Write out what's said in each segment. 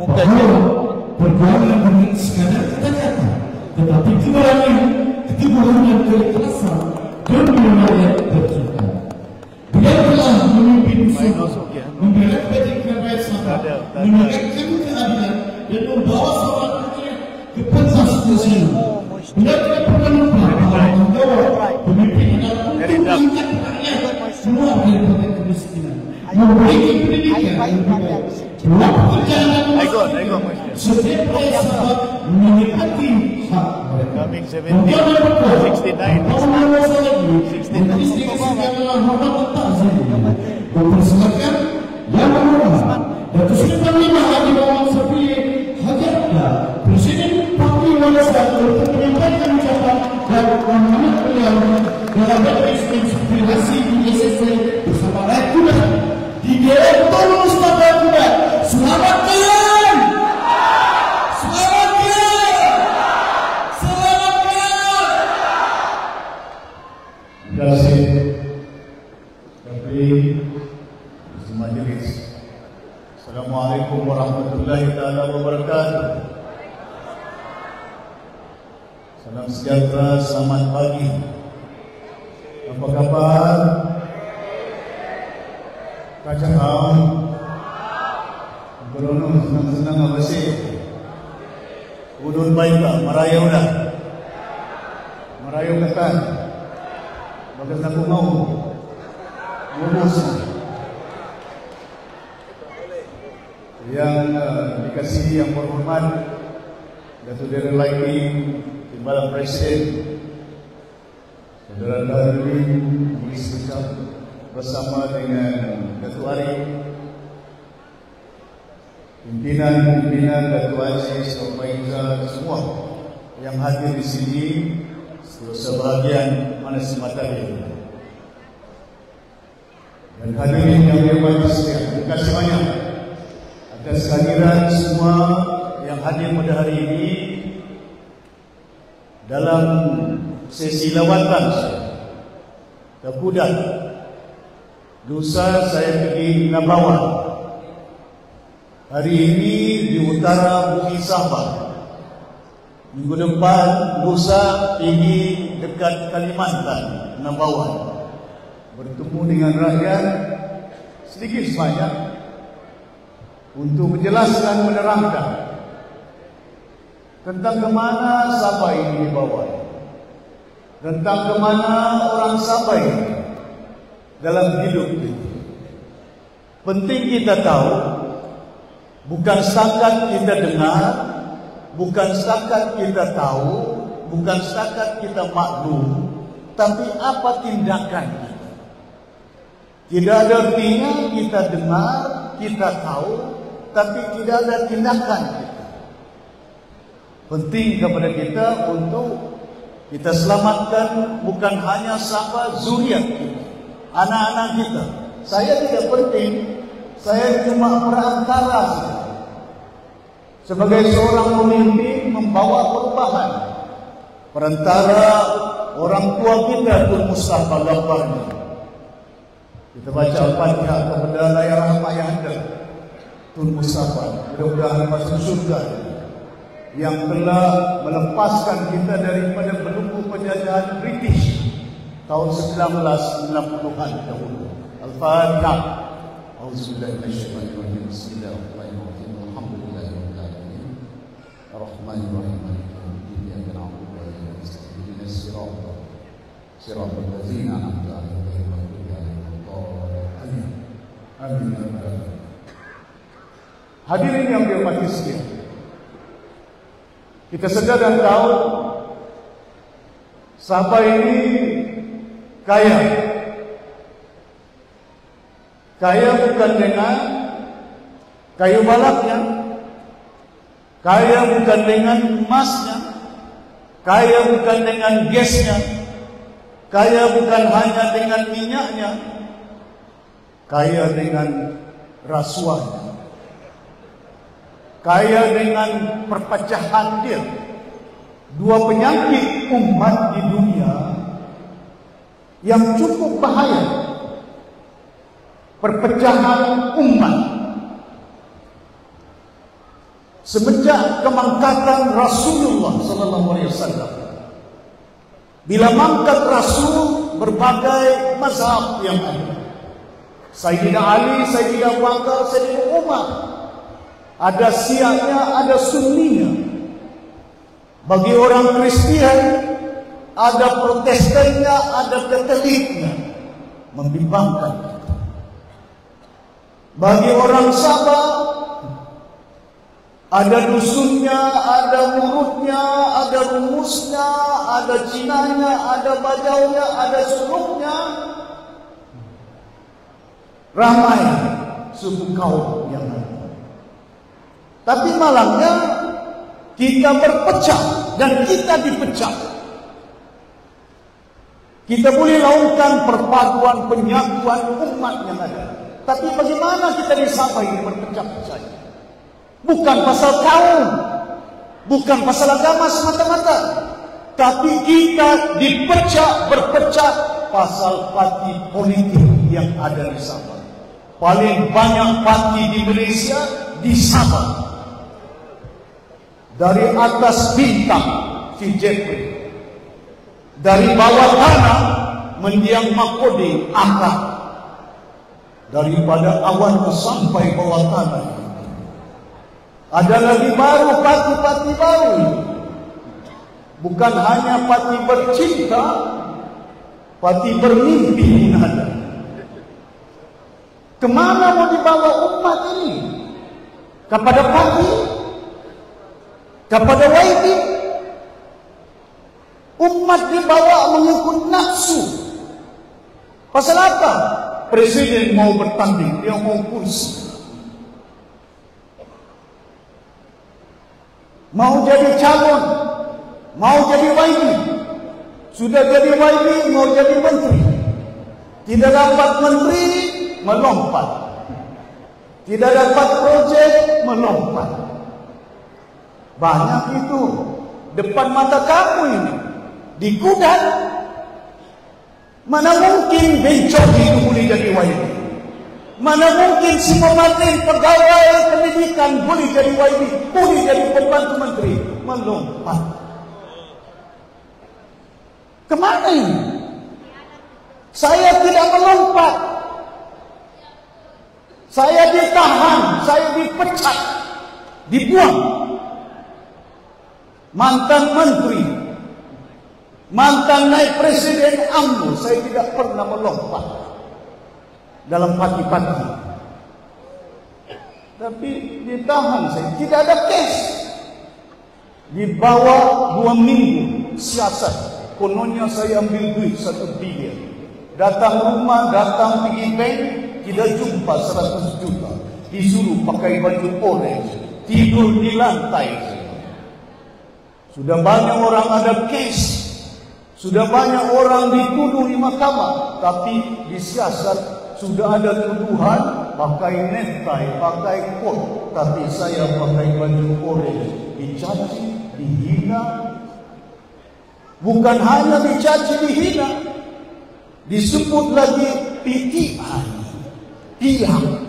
bahwa perjuangan dengan sekadar kata-kata, tetapi keberanian, keteguhan dan keikhlasan bermula tercipta. Beliau telah memimpin usaha, membela kebajikan rakyat Sabah, menegakkan keadilan dan membawa Sabah ke pentas sosial. Beliau tidak pernah lupa bahwa tanggungjawab pemimpin adalah untuk mengangkat rakyat semua daripada kemiskinan, memberikan pendidikan yang lebih baik, peluang pekerjaan dan pemasaran, setiap rakyat Sabah menikmati hak mereka. Bagaimana betul bahwa masalah ini mengistimewakan hormat dan takzim, mempersilakan yang menghormat Datuk Seri Panglima Haji Muhammad Syafiee Hajatlah Presiden Parti Warisan untuk menyampaikan ucapan dan menghormat beliau dalam presiden inspirasi di SSC bersama rakyat kuda di daerah Tun Mustafa Kuda. Selamat kalian! Selamat kalian! Selamat kalian! Terima kasih Menteri Majelis. Assalamualaikum warahmatullahi wabarakatuh. Salam sejahtera, selamat pagi. Apa kabar? Kacang awam, berono senang-senang apa sih? Udun baik tak? Merayau dah? Merayau kan? Bagus aku mau lulus. Yang dikasihi yang berhormat Datuk Darren Laiki, Timbalan Presiden, Saudara Darwin, Majelis bersama dengan Datuk Arif, pimpinan Datuk Aziz, Bapak Iza, semua yang hadir di sini, sebahagian mana semata dan hadirin yang berhormat sekalian. Terima kasih banyak atas kehadiran semua yang hadir pada hari ini dalam sesi lawatan ke Kudat. Lusa saya pergi Nabawan, hari ini di utara bumi Sabah, minggu depan lusa pergi dekat Kalimantan, Nabawan, bertemu dengan rakyat sedikit sebanyak untuk menjelaskan, menerangkan tentang kemana Sabah ini dibawa, tentang kemana orang Sabah ini dalam hidup ini. Penting kita tahu, bukan setakat kita dengar, bukan setakat kita tahu, bukan setakat kita maklum, tapi apa tindakan kita. Tidak ada artinya kita dengar, kita tahu, tapi tidak ada tindakan kita. Penting kepada kita untuk kita selamatkan bukan hanya Sabah, zuriat kita, anak-anak kita. Saya tidak penting, saya cuma perantara sebagai seorang pemimpin membawa perubahan. Perantara orang tua kita Tun Mustafa gambarnya. Kita baca Al-Fatihah kepada layar rahmat yang ada Tun Mustafa, mudah-mudahan masuk surga, yang telah melepaskan kita daripada belenggu penjajahan British tahun 1960-an dahulu. Al-Fatihah. Auzubillahi minasyaitonir rajim. Bismillahirrahmanirrahim. Alhamdulillahirabbil alamin. Arrahmanirrahim. Iyyaka na'budu wa iyyaka nasta'in. Ihdinas siratal ladzina an'amta 'alaihim ghairil maghdubi 'alaihim waladdallin. Amin. Hadirin yang dirahmati sekalian, kita sedar dan tahu Sabah ini kaya. Kaya bukan dengan kayu balapnya, kaya bukan dengan emasnya, kaya bukan dengan gasnya, kaya bukan hanya dengan minyaknya, kaya dengan rasuahnya, kaya dengan perpecahan dia. Dua penyakit umat di dunia yang cukup bahaya. Perpecahan umat semenjak kemangkatan Rasulullah SAW. Bila mangkat Rasul, berbagai mazhab yang ada. Sayyidina Ali, Sayyidina Abu Bakar, Sayyidina Umar. Ada Syiahnya, ada Sunninya. Bagi orang Kristian, ada Protestannya, ada Katoliknya. Membimbangkan. Bagi orang Sabah, ada dusunnya, ada murutnya, ada rumusnya, ada cinanya, ada bajaunya, ada suluknya. Ramai suku kaum yang ada. Tapi malangnya kita berpecah dan kita dipecah. Kita boleh lakukan perpaduan penyatuan umat yang ada. Tapi bagaimana kita di Sabah ini berpecah-pecah? Bukan pasal kaum, bukan pasal agama semata-mata, tapi kita berpecah pasal parti politik yang ada di Sabah. Paling banyak parti di Malaysia di Sabah. Dari atas bintang si Jeffrey, dari bawah tanah mendiang Makode angkat, daripada awan sampai bawah tanah. Ada lagi baru parti-parti baru. Bukan hanya parti bercinta, parti bermimpi pun ada. Kemana mau dibawa umat ini? Kepada parti? Kepada YB? Umat dibawa mengikut nafsu. Pasal apa? Presiden mau bertanding, dia mau kursi. Mau jadi calon, mau jadi YB. Sudah jadi YB, mau jadi menteri. Tidak dapat menteri, melompat. Tidak dapat projek, melompat. Banyak itu depan mata kamu ini. Di Kudat, mana mungkin Bencoki itu boleh jadi YB? Mana mungkin si Martin pegawai pendidikan boleh jadi YB, boleh jadi pembantu menteri? Melompat. Kemana ini? Saya tidak melompat. Saya ditahan, saya dipecat, dibuang. Mantan menteri, mantan naik presiden UMNO, saya tidak pernah melompat dalam parti-parti. Tapi ditahan saya, tidak ada kes. Di bawah 2 minggu siasat, kononnya saya ambil duit 1 bilion. Datang rumah, datang pergi bank, tidak jumpa 100 juta. Disuruh pakai baju orange, tidur di lantai. Sudah banyak orang ada kes, sudah banyak orang dituduh di mahkamah, tapi disiasat sudah ada tuduhan pakai necktie, pakai coat, tapi saya pakai baju orange, dicaci, dihina. Bukan hanya dicaci, dihina, disebut lagi PTI, hilang.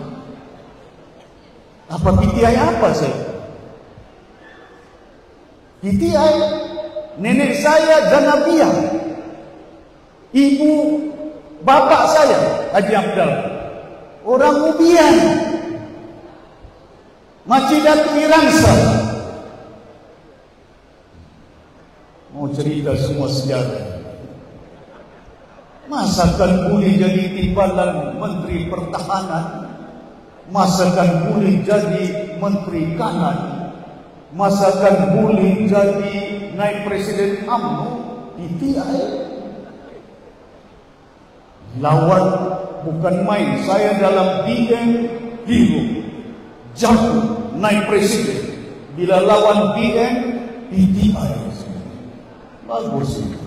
Apa PTI apa saya? PTI, nenek saya Zanabia, ibu bapak saya Haji Abdal, orang Ubian, Macidatu Iransa. Mau cerita semua sejarah. Masakan boleh jadi timbalan menteri pertahanan, masakan boleh jadi menteri kanan, masakan boleh jadi naik presiden UMNO. PTI lawan bukan main. Saya dalam BN hero, jatuh naik presiden. Bila lawan BN, PTI. Bagus itu.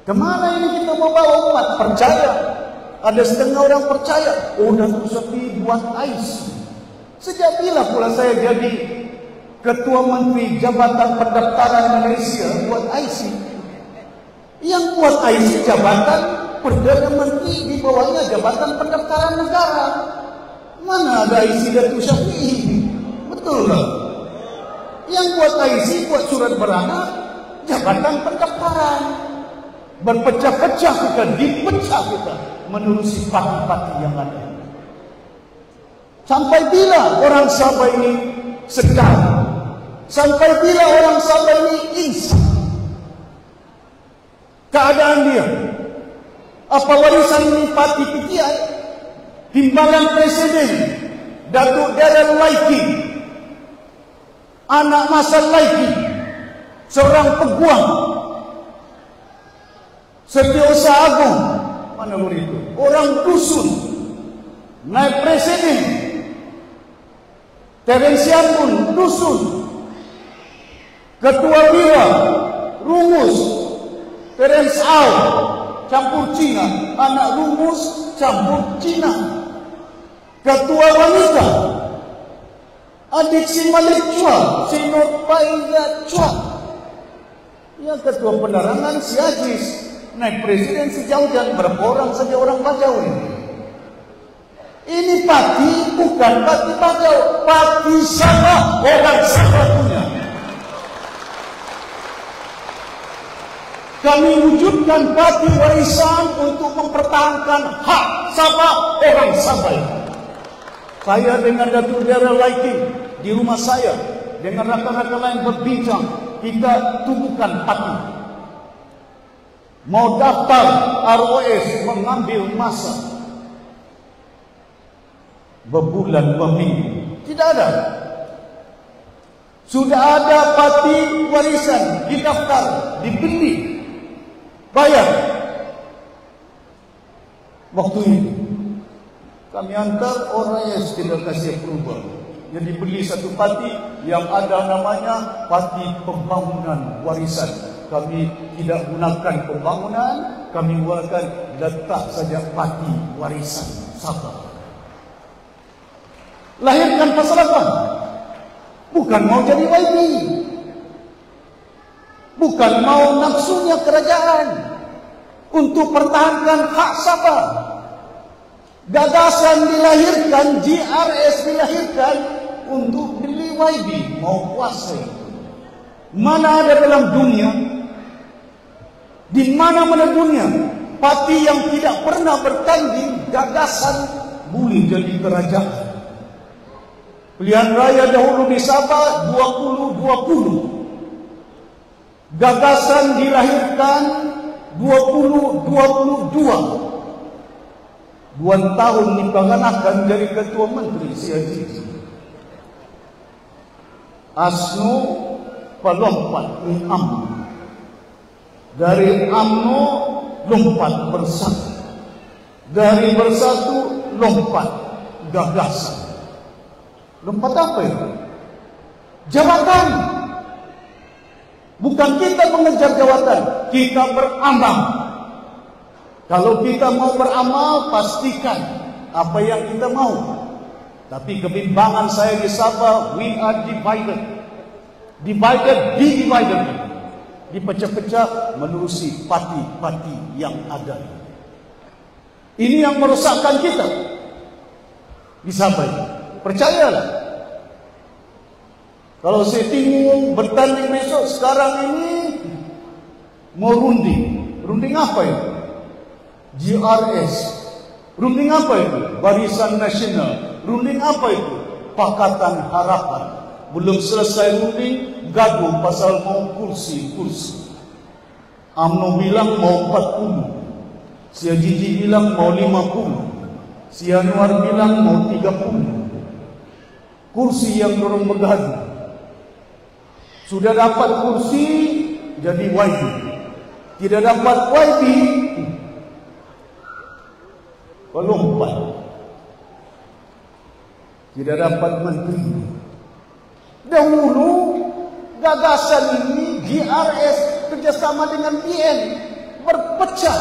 Kemana ini kita mau bawa umat? Percaya. Ada setengah orang percaya. Oh, Datuk Syafiee buat IC. Sejak bila pula saya jadi Ketua Menteri Jabatan Pendaftaran Malaysia buat IC? Yang buat IC jabatan Perdana Menteri, di bawahnya Jabatan Pendaftaran Negara. Mana ada IC Datuk Syafiee? Betul Betul tak? Yang buat IC, buat surat beranak, jabatan pendaftaran. Berpecah-pecah kita, dipecah kita menerusi parti-parti yang ada. Sampai bila orang Sabah ini sedar? Sampai bila orang Sabah ini insaf? Keadaan dia, apa warisan ini parti PTI? Timbalan Presiden Datuk Darren Laiki, anak Masal Laiki, seorang peguam Setiausaha Agung, mana itu? Orang dusun, naik presiden. Terensian pun dusun. Ketua Bira, Rumus, Terence Au, campur Cina. Anak Rumus, campur Cina. Ketua Wanita, adik si Malik Chua, si Nurpaiya Chua. Yang ketua penerangan si Ajis, naik presiden sejauh dan berapa orang saja orang Bajau ini. Ini parti bukan parti Bajau, parti Sabah, orang Sabah punya. Kami wujudkan parti warisan untuk mempertahankan hak Sabah, orang Sabah ini. Saya dengan Datuk Darren Laiki di rumah saya dengan rakan-rakan lain berbincang, kita tubuhkan parti. Mau daftar ROS mengambil masa berbulan berminggu, tidak ada. Sudah ada parti warisan didaftar, dibeli, bayar. Waktu itu kami hantar ROS tidak kasih approval. Jadi beli satu parti yang ada namanya Parti Pembangunan Warisan. Kami tidak gunakan pembangunan, kami gunakan letak saja parti warisan Sabah. Lahirkan pasal apa? Bukan mau jadi YB, bukan mau nafsunya kerajaan untuk pertahankan hak Sabah. Gagasan dilahirkan, GRS dilahirkan untuk beli YB, mau kuasai. Mana ada dalam dunia, di mana-mana dunia, parti yang tidak pernah bertanding gagasan boleh jadi kerajaan. Pilihan raya dahulu di Sabah 2020. Gagasan dilahirkan 2022. 2 tahun dipanganakan dari Ketua Menteri Siaji. ASNO pelompat ke UMNO. Dari UMNO lompat bersatu. Dari bersatu lompat gagasan. Lompat apa itu? Jabatan. Bukan kita mengejar jabatan, kita beramal. Kalau kita mau beramal, pastikan apa yang kita mau. Tapi kebimbangan saya di Sabah, we are divided. Divided, be divided. Dipecah-pecah menerusi parti-parti yang ada. Ini yang merosakkan kita di Sabah. Percayalah. Kalau saya tengok bertanding besok, sekarang ini mau runding. Runding apa itu? GRS. Runding apa itu? Barisan Nasional. Runding apa itu? Pakatan Harapan. Belum selesai runding, gaduh pasal mau kursi-kursi. UMNO bilang mau 40. Si Ajiji bilang mau 50. Si Anwar bilang mau 30. Kursi yang dorong bergaduh. Sudah dapat kursi, jadi YB. Tidak dapat YB, pelompat. Tidak dapat menteri. Dahulu gagasan ini GRS kerjasama dengan BN berpecah.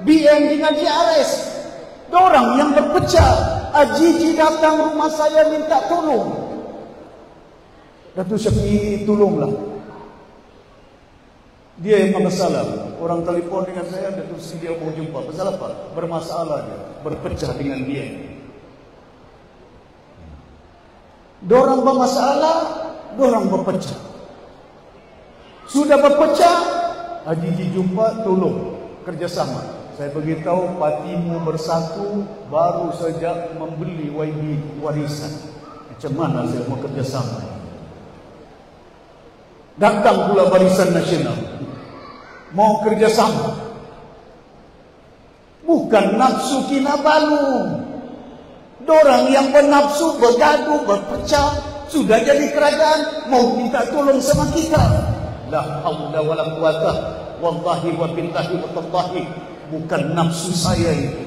BN dengan GRS, dorang yang berpecah. Ajiji datang rumah saya minta tolong. Datuk Syafiee tolonglah. Dia yang bermasalah. Orang telefon dengan saya, Datuk Syafiee dia mau jumpa. Pasal apa? Bermasalah dia, berpecah dengan dia. Dorang bermasalah, dorang berpecah. Sudah berpecah, Haji jumpa, tolong kerjasama. Saya beritahu Patimu Bersatu baru saja membeli YB warisan. Macam mana saya mau kerjasama? Datang pula Barisan Nasional, mau kerjasama. Bukan nafsu Kinabalu. Dorang yang bernafsu, bergaduh, berpecah, sudah jadi kerajaan, mau minta tolong sama kita. La haula wala quwata, wallahi wa billahi wa tallahi, bukan nafsu saya itu.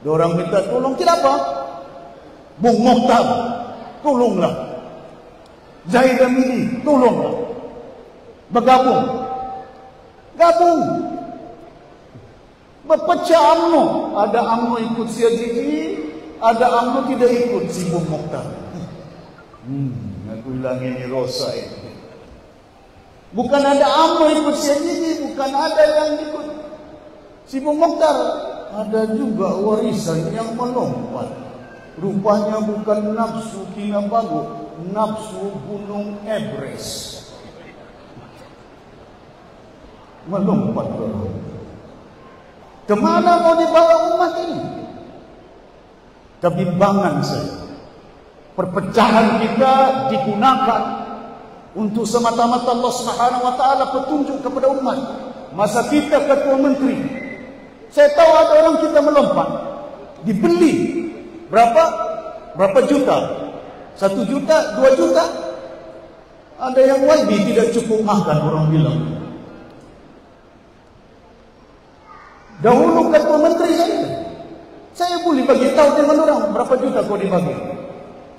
Dorang minta tolong, tidak apa? Bung Mokhtar, tolonglah. Zaid Amili, tolonglah. Bergabung. Gabung. Berpecah UMNO. Ada UMNO ikut si Haji, ada UMNO tidak ikut si Bung Mokhtar. Aku bilang ini rosa itu. Bukan ada UMNO ikut si Haji, bukan ada yang ikut si Bung Mokhtar. Ada juga warisan yang melompat. Rupanya bukan nafsu Kinabalu, nafsu Gunung Everest. Melompat dulu. Kemana mau dibawa umat ini? Kebimbangan saya. Perpecahan kita digunakan untuk semata-mata Allah Subhanahu wa taala petunjuk kepada umat. Masa kita ketua menteri, saya tahu ada orang kita melompat, dibeli berapa juta? 1 juta, 2 juta. Ada yang YB tidak cukup makan, orang bilang. Dahulu ketua menteri saya boleh bagi tahu dengan orang berapa juta kau dibagi.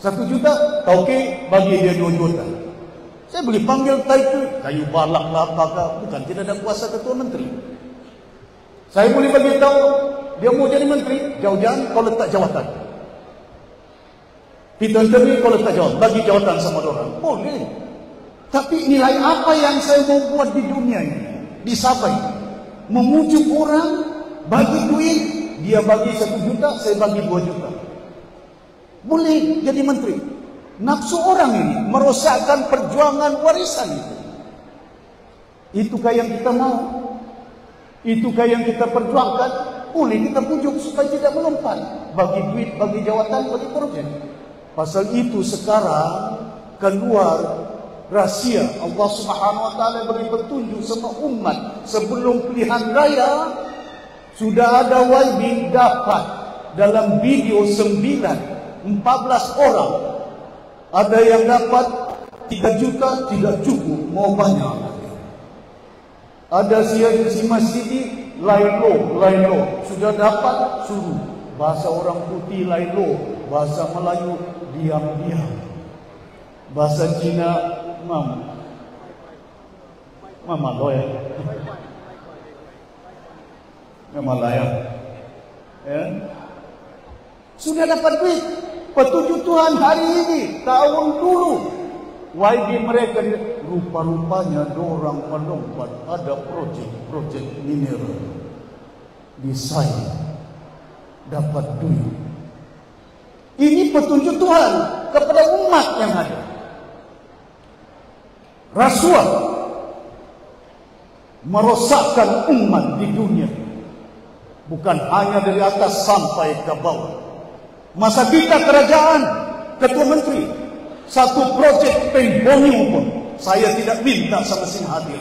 1 juta, tauke bagi dia 2 juta. Saya boleh panggil kayu balak lah apakah, bukan tidak ada kuasa ketua menteri. Saya boleh bagi tahu dia mau jadi menteri, jauh-jauh kau letak jawatan. Peter Teri kau letak jawatan, bagi jawatan sama orang. Boleh. Tapi nilai apa yang saya mau buat di dunia ini, di Sabah ini? Memujuk orang, bagi duit, dia bagi 1 juta, saya bagi 2 juta. Boleh jadi menteri. Nafsu orang ini merosakkan perjuangan warisan itu. Itukah yang kita mau? Itukah yang kita perjuangkan? Boleh kita pujuk supaya tidak melompat. Bagi duit, bagi jawatan, bagi proyek. Pasal itu sekarang keluar rahsia Allah Subhanahu wa taala beri petunjuk sama umat sebelum pilihan raya. Sudah ada YB dapat dalam video 14 orang. Ada yang dapat 3 juta, tidak cukup, mau banyak. Ada si Masjidi Lailo, sudah dapat, suruh. Bahasa orang putih Lailo, bahasa Melayu diam-diam. Bahasa Cina Mama Loya. Mama Laya. Ya. Sudah dapat duit. Petunjuk Tuhan hari ini, tahun dulu. YB mereka rupa-rupanya dorang melompat ada projek mineral di saya dapat duit. Ini petunjuk Tuhan kepada umat yang ada. Rasuah merosakkan umat di dunia, bukan hanya dari atas sampai ke bawah. Masa kita kerajaan, ketua menteri, satu projek pemboming pun saya tidak minta sama sini hadir.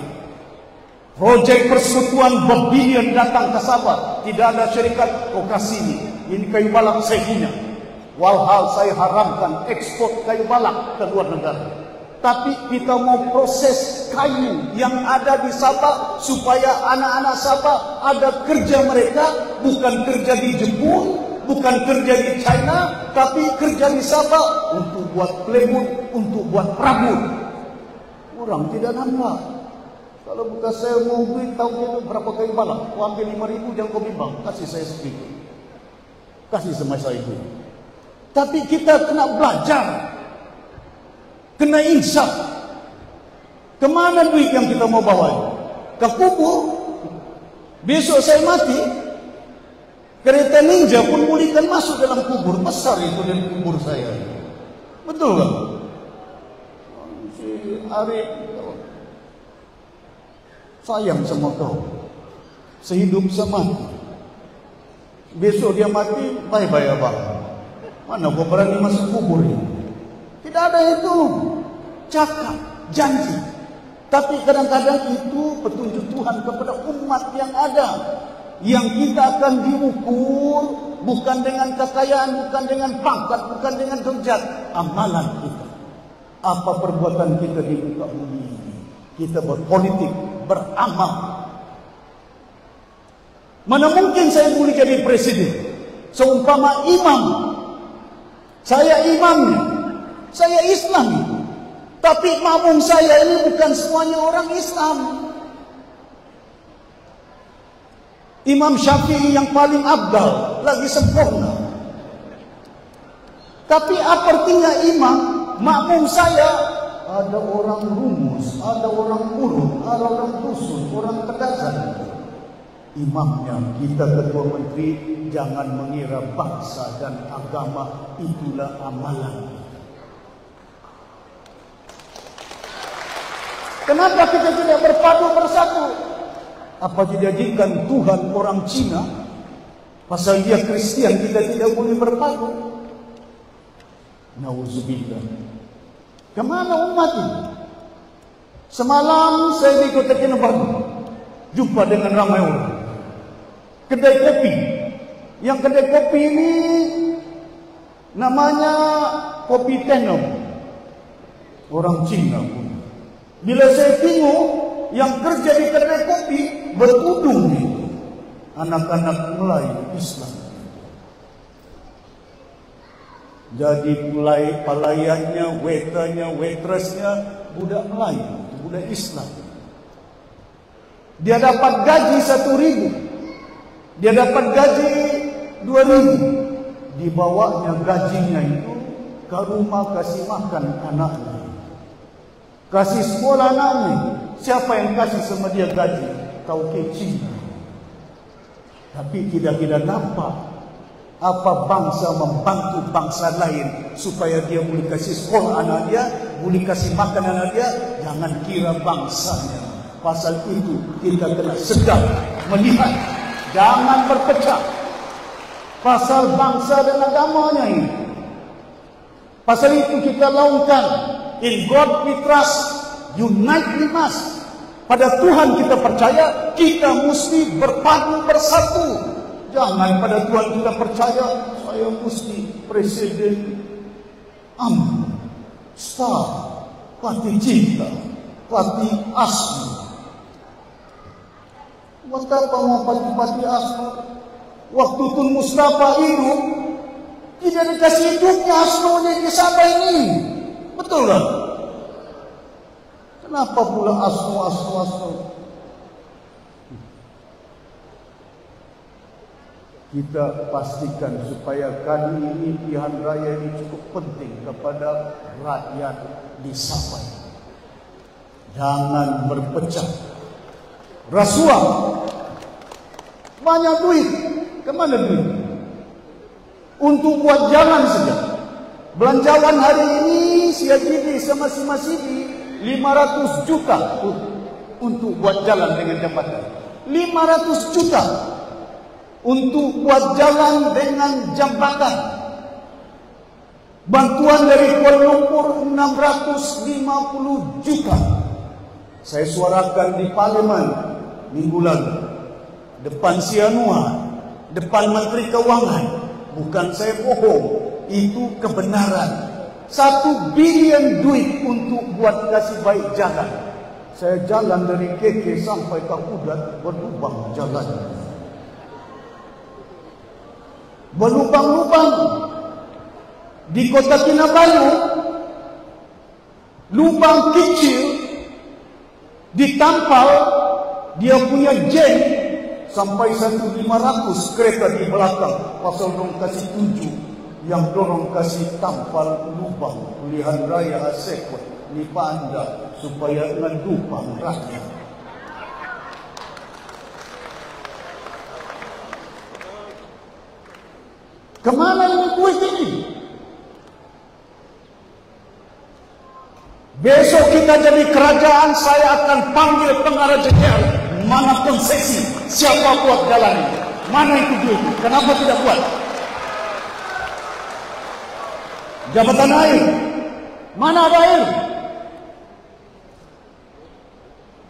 Projek persekutuan berbilion datang ke Sabah, tidak ada syarikat kau kasih ini kayu balak saya punya. Walhal saya haramkan ekspor kayu balak ke luar negara. Tapi kita mau proses kayu yang ada di Sabah supaya anak-anak Sabah ada kerja mereka, bukan kerja di Jepun, bukan kerja di China, tapi kerja di Sabah untuk buat plywood, untuk buat perabot. Orang tidak nampak. Kalau bukan saya mau duit, tahu dia berapa kayu balak? Kau ambil 5.000, jangan kau bimbang. Kasih saya sedikit. Kasih sama saya duit. Tapi kita kena belajar, kena insaf. Kemana duit yang kita mau bawa? Ke kubur. Besok saya mati, kereta ninja pun bolehkan masuk dalam kubur. Besar itu dari kubur saya. Betul kan? Si Arif sayang sama kau, sehidup semati. Besok dia mati, bye-bye abang. Mana kau berani masuk kubur ini? Tidak ada itu. Cakap, janji. Tapi kadang-kadang itu petunjuk Tuhan kepada umat yang ada. Yang kita akan diukur bukan dengan kekayaan, bukan dengan pangkat, bukan dengan derajat. Amalan kita. Apa perbuatan kita di muka bumi ini. Kita berpolitik, beramal. Mana mungkin saya boleh jadi presiden? Seumpama imam. Saya imamnya. Saya Islam. Tapi makmum saya ini bukan semuanya orang Islam. Imam Syafi'i yang paling abdal, lagi sempurna. Tapi apa artinya imam? Makmum saya ada orang rumus, ada orang urut, ada orang dusun, orang pedazan. Imamnya kita ketua menteri, jangan mengira bangsa dan agama itulah amalan. Kenapa kita tidak berpadu bersatu? Apa dijadikan Tuhan orang Cina? Pasal dia Kristian kita tidak boleh berpadu. Nauzubillah. Kemana umat ini? Semalam saya di Kota Kinabalu, jumpa dengan ramai orang. Kedai kopi. Yang kedai kopi ini namanya Kopi Tenom. Orang Cina pun. Bila saya tengok yang kerja di kedai kopi berudung itu anak-anak Melayu Islam. Jadi pelayannya, waiternya, waitressnya budak Melayu, budak Islam. Dia dapat gaji 1.000, dia dapat gaji 2.000. Dibawanya gajinya itu ke rumah kasih makan anaknya, kasih sekolah anaknya. Siapa yang kasih sama dia gaji? Tahu kecil. Tapi tidak nampak apa bangsa membantu bangsa lain supaya dia boleh kasih sekolah anak dia, boleh kasih makan anak dia. Jangan kira bangsanya. Pasal itu kita kena sedar melihat, jangan berpecah. Pasal bangsa dan agamanya ini. Pasal itu kita laungkan, in God we trust, unite we must. Pada Tuhan kita percaya, kita mesti berpadu bersatu. Jangan pada Tuhan kita percaya, saya mesti presiden star, parti cinta, parti asli. Betapa mau parti asli? Waktu Tun Mustafa hidup, tidak dikasih hidupnya aslinya di Sabah ini. Betul kan? Kenapa pula asno? Kita pastikan supaya kali ini pilihan raya ini cukup penting kepada rakyat di Sabah. Jangan berpecah. Rasuah. Banyak duit. Kemana duit? Untuk buat jalan saja. Belanjawan hari ini CITB sama Masidi 500 juta untuk buat jalan dengan jambatan. 500 juta untuk buat jalan dengan jambatan. Bantuan dari Kuala Lumpur 650 juta. Saya suarakan di Parlimen minggu lalu, depan Sianua, depan Menteri Keuangan. Bukan saya bohong, itu kebenaran. 1 bilion duit untuk buat kasih baik jalan. Saya jalan dari KK sampai ke Udat, berlubang jalan. Berlubang-lubang. Di Kota Kinabalu, lubang kecil ditampal, dia punya jen sampai 1.500 kereta di belakang. Pasal dong kasih tunjuk, yang dorong kasih tampal lubang pilihan raya Asekot ni Anda supaya ngedupang rakyat. Kemana ini duit ini? Besok kita jadi kerajaan, saya akan panggil pengarah JKL. Mana konsesi? Siapa buat jalan ini? Mana itu duit? Kenapa tidak buat? Jabatan air. Mana ada air?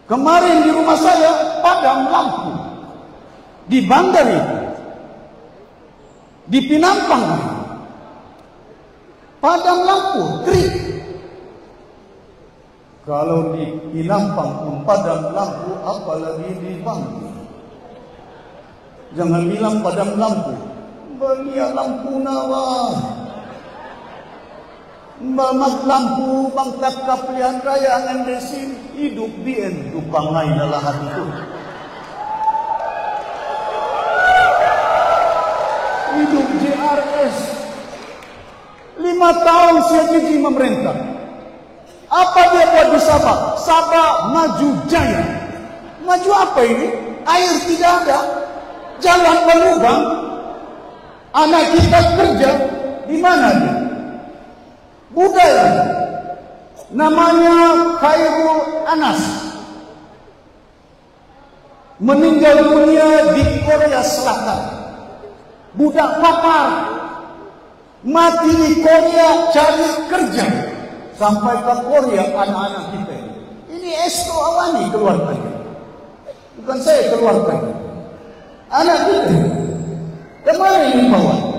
Kemarin di rumah saya padam lampu. Di Bandar itu. Di Pinampang. Padam lampu, trik. Kalau di Pinampang pun padam lampu, apalagi di Bandar. Jangan bilang padam lampu. Belia lampu nawa. Mamat lampu bang takap pilihan raya ngendesin hidup bien dupangai nalah hatiku. Hidup JRS 5 tahun saya jadi memerintah. Apa dia buat di Sabah? Sabah maju jaya. Maju apa ini? Air tidak ada, jalan berlubang. Anak kita kerja di mana dia? Budaya namanya Khairul Anas meninggal dunia di Korea Selatan. Budak papar mati di Korea cari kerja sampai ke Korea. Anak-anak kita ini Esto Awani keluarganya, bukan saya keluarganya. Anak kita kemana ini bawa?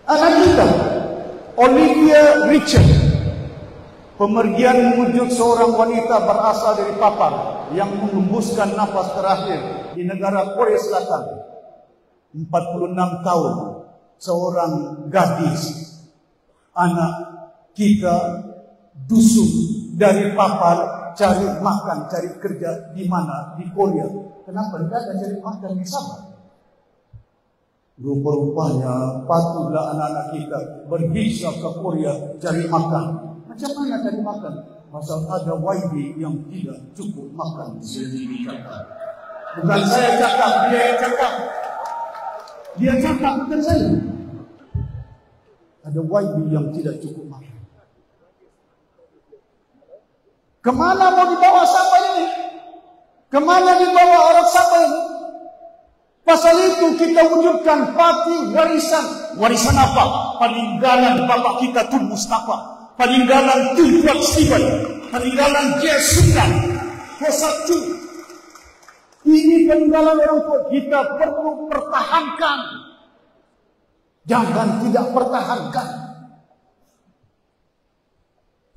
Anak kita, Olivia Richard, pemergian mewujud seorang wanita berasal dari Papua yang mengembuskan nafas terakhir di negara Korea Selatan. 46 tahun, seorang gadis, anak kita, dusun dari Papua, cari makan, cari kerja di mana? Di Korea. Kenapa tidak ada cari makan di sana? Rupa-rupanya patutlah anak-anak kita berhijrah ke Korea cari makan. Macam mana cari makan? Pasal ada YB yang tidak cukup makan. Bukan saya cakap, dia yang cakap. Dia cakap, bukan saya. Ada YB yang tidak cukup makan. Kemana mau dibawa Sabah ini? Kemana dibawa orang Sabah ini? Pasal itu kita wujudkan parti warisan. Warisan apa? Peninggalan bapak kita Tun Mustafa, peninggalan Tun Prak Siban, peninggalan Jesunan, Kosatu. Ini peninggalan orang tua kita perlu pertahankan. Jangan tidak pertahankan.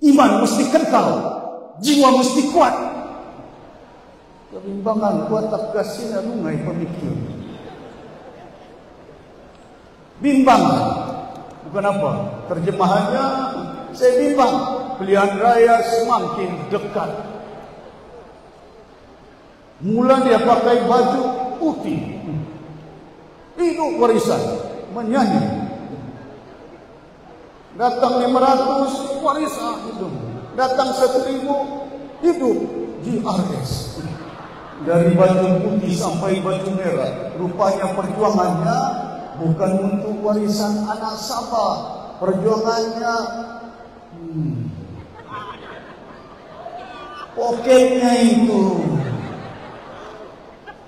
Iman mesti kental, jiwa mesti kuat. Kebimbangan kuat tak kasih lungai pemikir. Bimbang, bukan apa? Terjemahannya, saya bimbang. Pilihan raya semakin dekat. Mula dia pakai baju putih, hidup warisan, menyanyi. Datang 500 warisan hidup. Datang 1000 hidup JRS. Dari baju putih sampai baju merah. Rupanya perjuangannya bukan untuk warisan anak Sabah. Perjuangannya poketnya itu.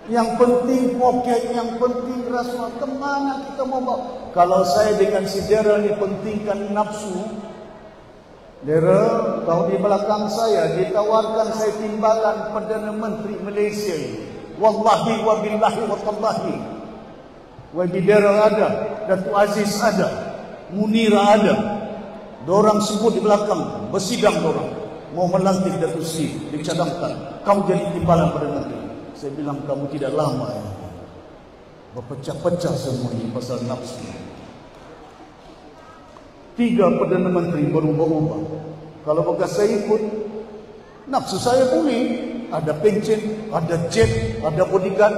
Yang penting poket, yang penting rasuah. Kemana kita mau bawa? Kalau saya dengan si Daryl ini pentingkan nafsu. Daryl, kau di belakang saya ditawarkan saya timbalan Perdana Menteri Malaysia. Wallahi wa billahi wa tallahi. Wabi Daryl ada, Datuk Aziz ada, Munira ada. Dorang sebut di belakang, bersidang dorang. Mau melantik Datuk Sri, dicadangkan. Kau jadi timbalan Perdana Menteri. Saya bilang kamu tidak lama ya. Berpecah-pecah semua ini pasal nafsu. 3 Perdana Menteri berubah-ubah. Kalau bekas saya ikut, nafsu saya boleh. Ada pencen, ada jet, ada bodyguard.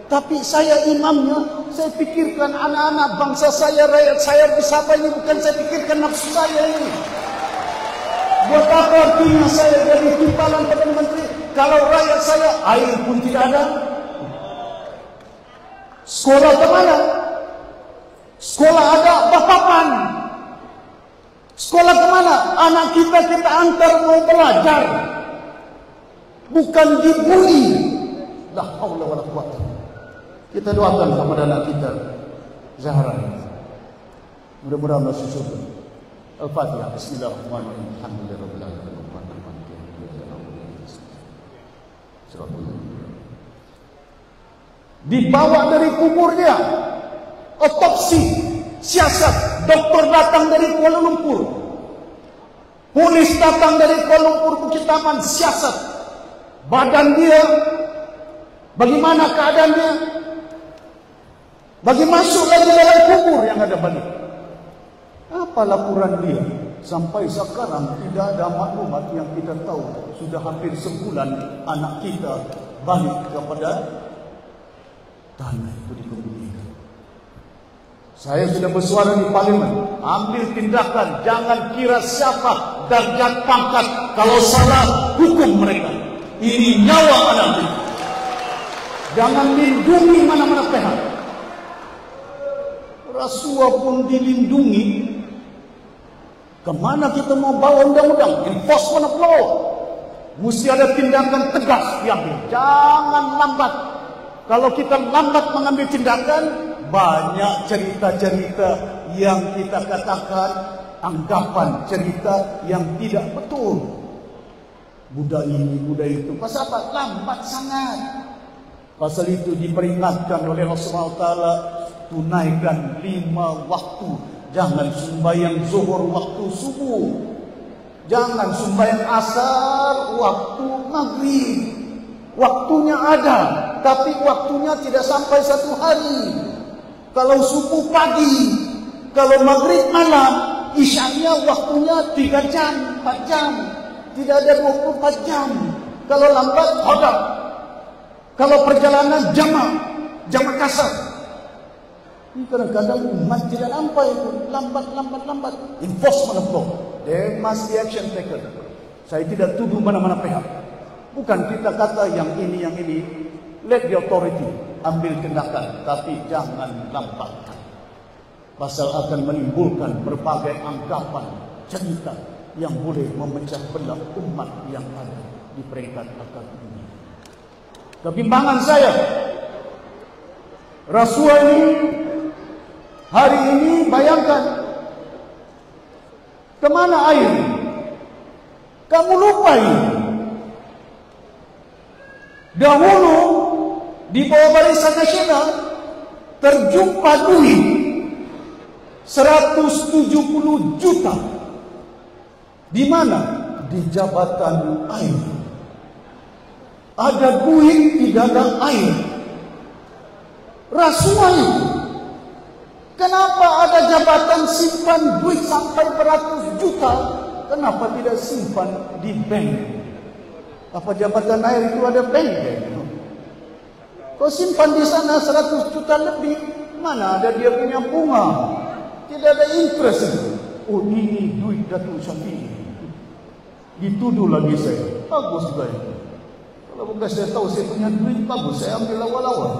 Tapi saya imamnya, saya pikirkan anak-anak bangsa saya, rakyat saya di Sabah ini. Bukan saya pikirkan nafsu saya ini. Buat apa artinya saya jadi timbalan Perdana Menteri kalau rakyat saya air pun tidak ada? Sekolah ke mana? Sekolah anak kita antar mau belajar, bukan dibully. La haula wala quwwata. Kita doakan kepada anak kita Zahra, mudah-mudahan masuk surga. Al-Fatihah. Bismillahirrahmanirrahim. Alhamdulillahirabbil alamin. Dibawa dari kuburnya, otopsi, siasat, dokter datang dari Kuala Lumpur, polis datang dari Kuala Lumpur, Bukit Taman, siasat badan dia, bagaimana keadaannya, bagi masuk lagi dalam kubur yang ada balik. Apa laporan dia? Sampai sekarang tidak ada maklumat yang kita tahu. Sudah hampir sebulan anak kita balik kepada tanah itu dikebumikan. Saya sudah bersuara di parlimen, ambil tindakan, jangan kira siapa darjat pangkat, kalau salah hukum mereka. Ini nyawa anak kita. Jangan lindungi mana-mana pihak. Rasuah pun dilindungi. Kemana kita mau bawa undang-undang? Enforcement of law. Mesti ada tindakan tegas diambil. Jangan lambat. Kalau kita lambat mengambil tindakan, banyak cerita-cerita yang kita katakan anggapan cerita yang tidak betul. Budak ini, budak itu. Pasal apa? Lambat sangat. Pasal itu diperingatkan oleh Rasulullah Ta'ala, tunaikan 5 waktu. Jangan sembahyang zuhur waktu subuh. Jangan sembahyang asar waktu maghrib. Waktunya ada, tapi waktunya tidak sampai 1 hari. Kalau subuh pagi, kalau maghrib malam, isyanya waktunya 3 jam, 4 jam. Tidak ada 24 jam. Kalau lambat, hodap. Kalau perjalanan jamak kasar. Ini kadang-kadang umat tidak lampai itu. Lambat. Enforcement of law. There must be action taken. Saya tidak tuduh mana-mana pihak. Bukan kita kata yang ini. Let the authority ambil tindakan. Tapi jangan lambatkan. Pasal akan menimbulkan berbagai anggapan, cerita yang boleh memecah belah umat yang ada di peringkat akal ini. Kebimbangan saya, rasuah ini hari ini bayangkan, kemana air? Kamu lupa ini. Dahulu di bawah Barisan Nasional terjumpa duit 170 juta. Di mana? Di jabatan air. Ada duit, tidak ada air. Rasuah itu. Kenapa ada jabatan simpan duit sampai beratus juta? Kenapa tidak simpan di bank? Apa jabatan air itu ada bank? Kau simpan di sana 100 juta lebih, mana ada dia punya bunga? Tidak ada interest. Oh, ini duit Datuk Syafie. Dituduh lagi saya. Bagus juga itu. Kalau bukan saya tahu saya punya duit, bagus saya ambil awal-awal.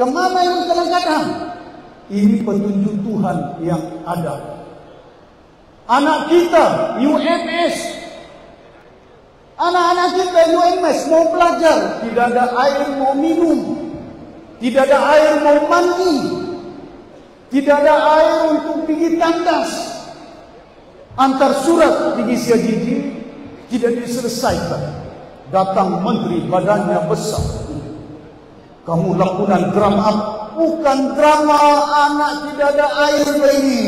Kemana yang kadang-kadang? Ini petunjuk Tuhan yang ada. Anak kita UMS, anak-anak kita UMS mau belajar, tidak ada air mau minum, tidak ada air mau mandi, tidak ada air untuk pergi tandas. Antar surat pergi Siajiji tidak diselesaikan. Datang menteri badannya besar. Kamu lakukan drama. Bukan drama anak tidak ada air ini.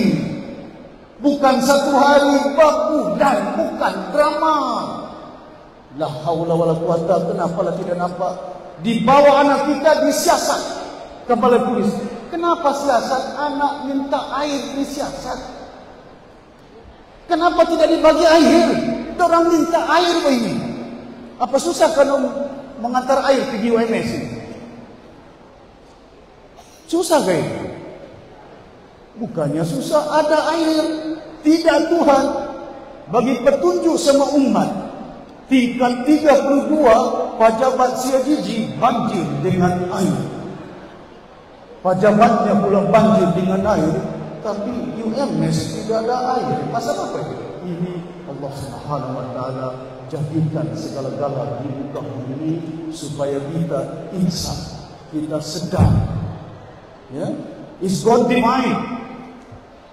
Bukan 1 hari, bulan. Bukan drama. La haula wala quwata. Kenapalah tidak nampak? Dibawa anak kita disiasat. Kepala polis. Kenapa siasat? Anak minta air disiasat. Kenapa tidak dibagi air? Orang minta air ini. Apa susah kalau mengantar air pergi UMS ini? Susah kayak itu? Bukannya susah, ada air. Tidak Tuhan bagi petunjuk sama umat. Tingkat 32 pejabat Siajiji banjir dengan air. Pejabatnya pula banjir dengan air. Tapi UMS tidak ada air. Pasal apa itu? ini Allah Subhanahu wa taala jadikan segala-gala di muka bumi ini supaya kita insaf, kita sedar. Ya, is God divine?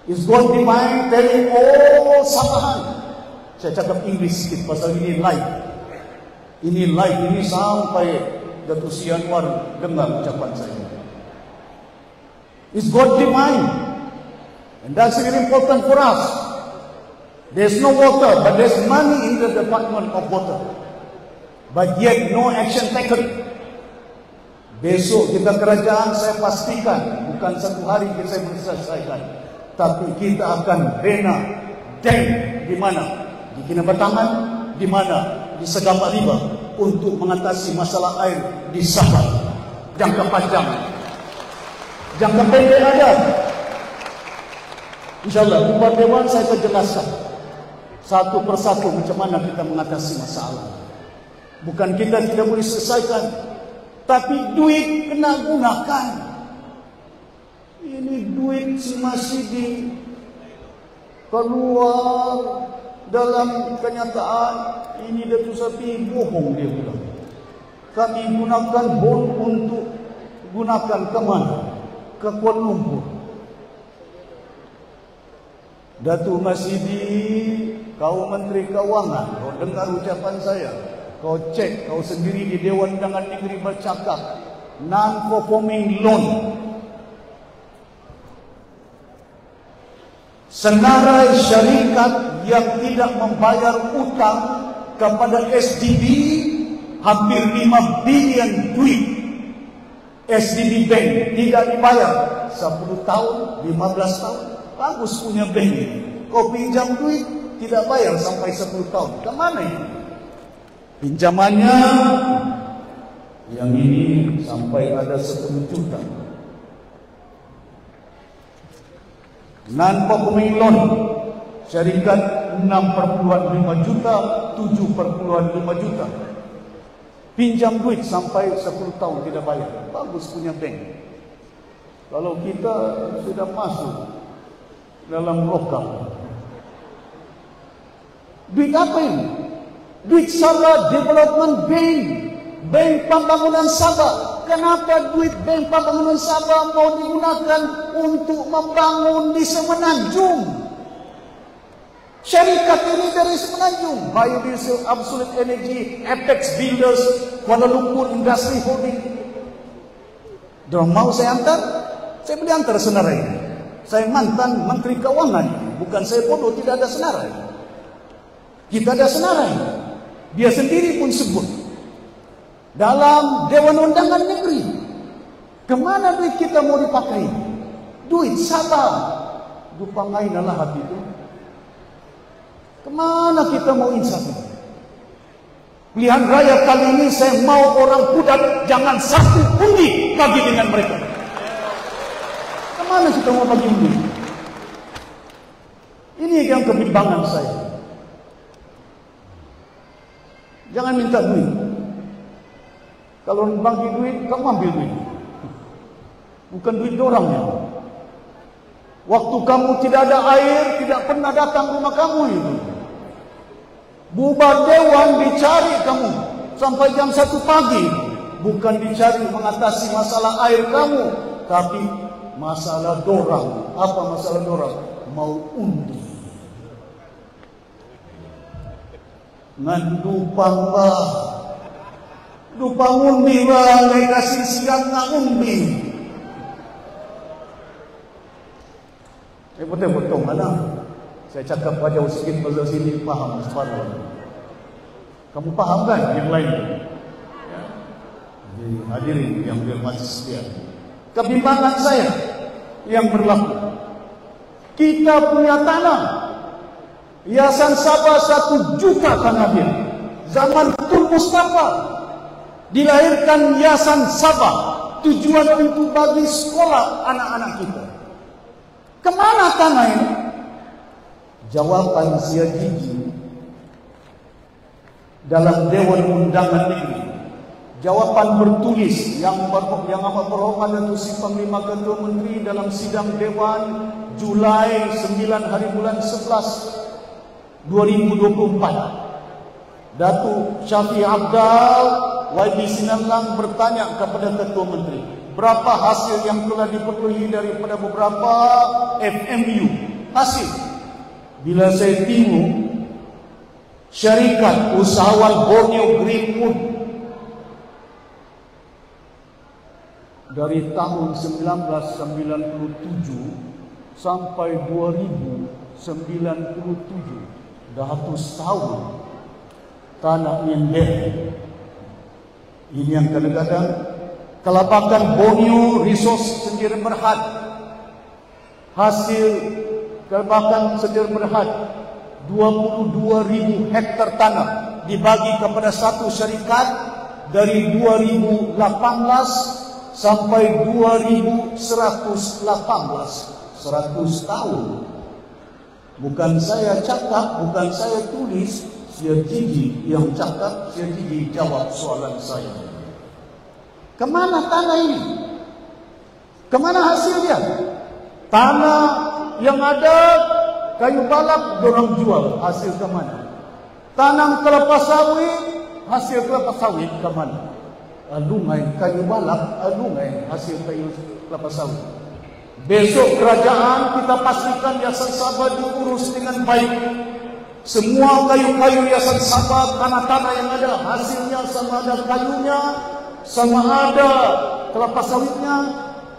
Is God divine telling all sabahan? Saya cakap Inggeris sikit pasal ini live. Ini live, ini sampai Datuk Sri Anwar dengar ucapan saya. Is God divine? And that's very important for us. There's no water, but there's money in the Department of Water. But yet no action taken. Besok kita kerajaan, saya pastikan bukan satu hari kita selesaikan, tapi kita akan bina dam di mana? Di Kinabatangan, di mana? Di Segama Riba, untuk mengatasi masalah air di Sabah. Jangka panjang, jangka pendek ada. InsyaAllah di Dewan Dewan saya akan jelaskan satu persatu macam mana kita mengatasi masalah. Bukan kita tidak boleh selesaikan, tapi duit kena gunakan. Ini duit masih di keluar dalam kenyataan. Ini Datuk Sapi bohong, dia bilang. Kami gunakan bond untuk gunakan ke mana? Ke Kuala Lumpur. Datuk Masidi, kau Menteri Keuangan, kau dengar ucapan saya. Kau cek, kau sendiri di Dewan Undangan Negeri bercakap non-performing loan. Senarai syarikat yang tidak membayar utang kepada SDB hampir 5 bilion duit. SDB Bank tidak dibayar 10 tahun, 15 tahun. Bagus punya bank ini. Kau pinjam duit tidak bayar sampai 10 tahun. Ke mana ini? Pinjamannya yang ini sampai ada 10 juta. Non-performing loan syarikat 6,5 juta, 7,5 juta. Pinjam duit sampai 10 tahun tidak bayar. Bagus punya bank. Kalau kita sudah masuk dalam lokal, duit apa ini? Duit Sabah Development Bank, Bank Pembangunan Sabah. Kenapa duit Bank Pembangunan Sabah mau digunakan untuk membangun di Semenanjung? Syarikat ini dari Semenanjung, Biodiesel, Absolute Energy, Apex Builders, Kuala Lumpur Industry Holding. Dorang mau saya antar? Saya boleh antar senarai. Saya mantan Menteri Keuangan, bukan saya bodoh, tidak ada senarai. Kita ada senarai. Dia sendiri pun sebut dalam Dewan Undangan Negeri. Kemana duit kita mau dipakai? Duit Sabah. Dupangai nalah hati itu. Kemana kita mau insaf? Pilihan raya kali ini saya mau orang Kudat jangan satu undi bagi dengan mereka. Kemana kita mau bagi undi? Ini yang kebimbangan saya. Jangan minta duit. Kalau bagi duit, kamu ambil duit. Bukan duit orangnya. Waktu kamu tidak ada air, tidak pernah datang rumah kamu itu. Bubar dewan dicari kamu sampai jam 1 pagi. Bukan dicari mengatasi masalah air kamu, tapi masalah dorang. Apa masalah dorang? Mau undi. Ngan dupanglah, dupang umbi lah, ngay kasih siang nga umbi. Betul-betul mana? Saya cakap wajah sikit pada sini faham separuh. Kamu faham kan yang lain? Ya. Jadi hadirin yang berhormat sekalian, kebimbangan saya yang berlaku. Kita punya tanah. Yayasan Sabah 1 juta tanah dia. Zaman Tun Mustafa dilahirkan Yayasan Sabah, tujuan untuk bagi sekolah anak-anak kita. Kemana tanah ini? Jawaban Sia Gigi dalam Dewan Undangan Negeri. Jawapan bertulis yang amat berhormat Datuk Sri Panglima Ketua Menteri dalam sidang Dewan Julai 9 hari bulan 11. 2024. Datuk Syafiq Abdal YB Sinarlang bertanya kepada Ketua Menteri, berapa hasil yang telah diperolehi daripada beberapa FMU? Hasil. Bila saya tengok syarikat usahawan Borneo Greenwood dari tahun 1997 sampai 2097, dah 100 tahun tanah nyender. Ini yang kadang-kadang Kelabakan Borneo Resource Sendiri Berhad, hasil Kelabakan Sendiri Berhad 22,000 hektar tanah dibagi kepada satu syarikat dari 2018 sampai 2118, 100 tahun. Bukan saya cakap, bukan saya tulis, Sia Gigi yang cakap, Sia Gigi jawab soalan saya. Kemana tanah ini? Kemana hasilnya? Tanah yang ada kayu balap dorang jual, hasil ke mana? Tanam kelapa sawit, hasil kelapa sawit ke mana? Alungai kayu balap, alungai hasil kayu kelapa sawit. Besok kerajaan kita pastikan Yayasan Sabah diurus dengan baik. Semua kayu-kayu Yayasan Sabah, tanah-tanah yang ada hasilnya, sama ada kayunya, sama ada kelapa sawitnya,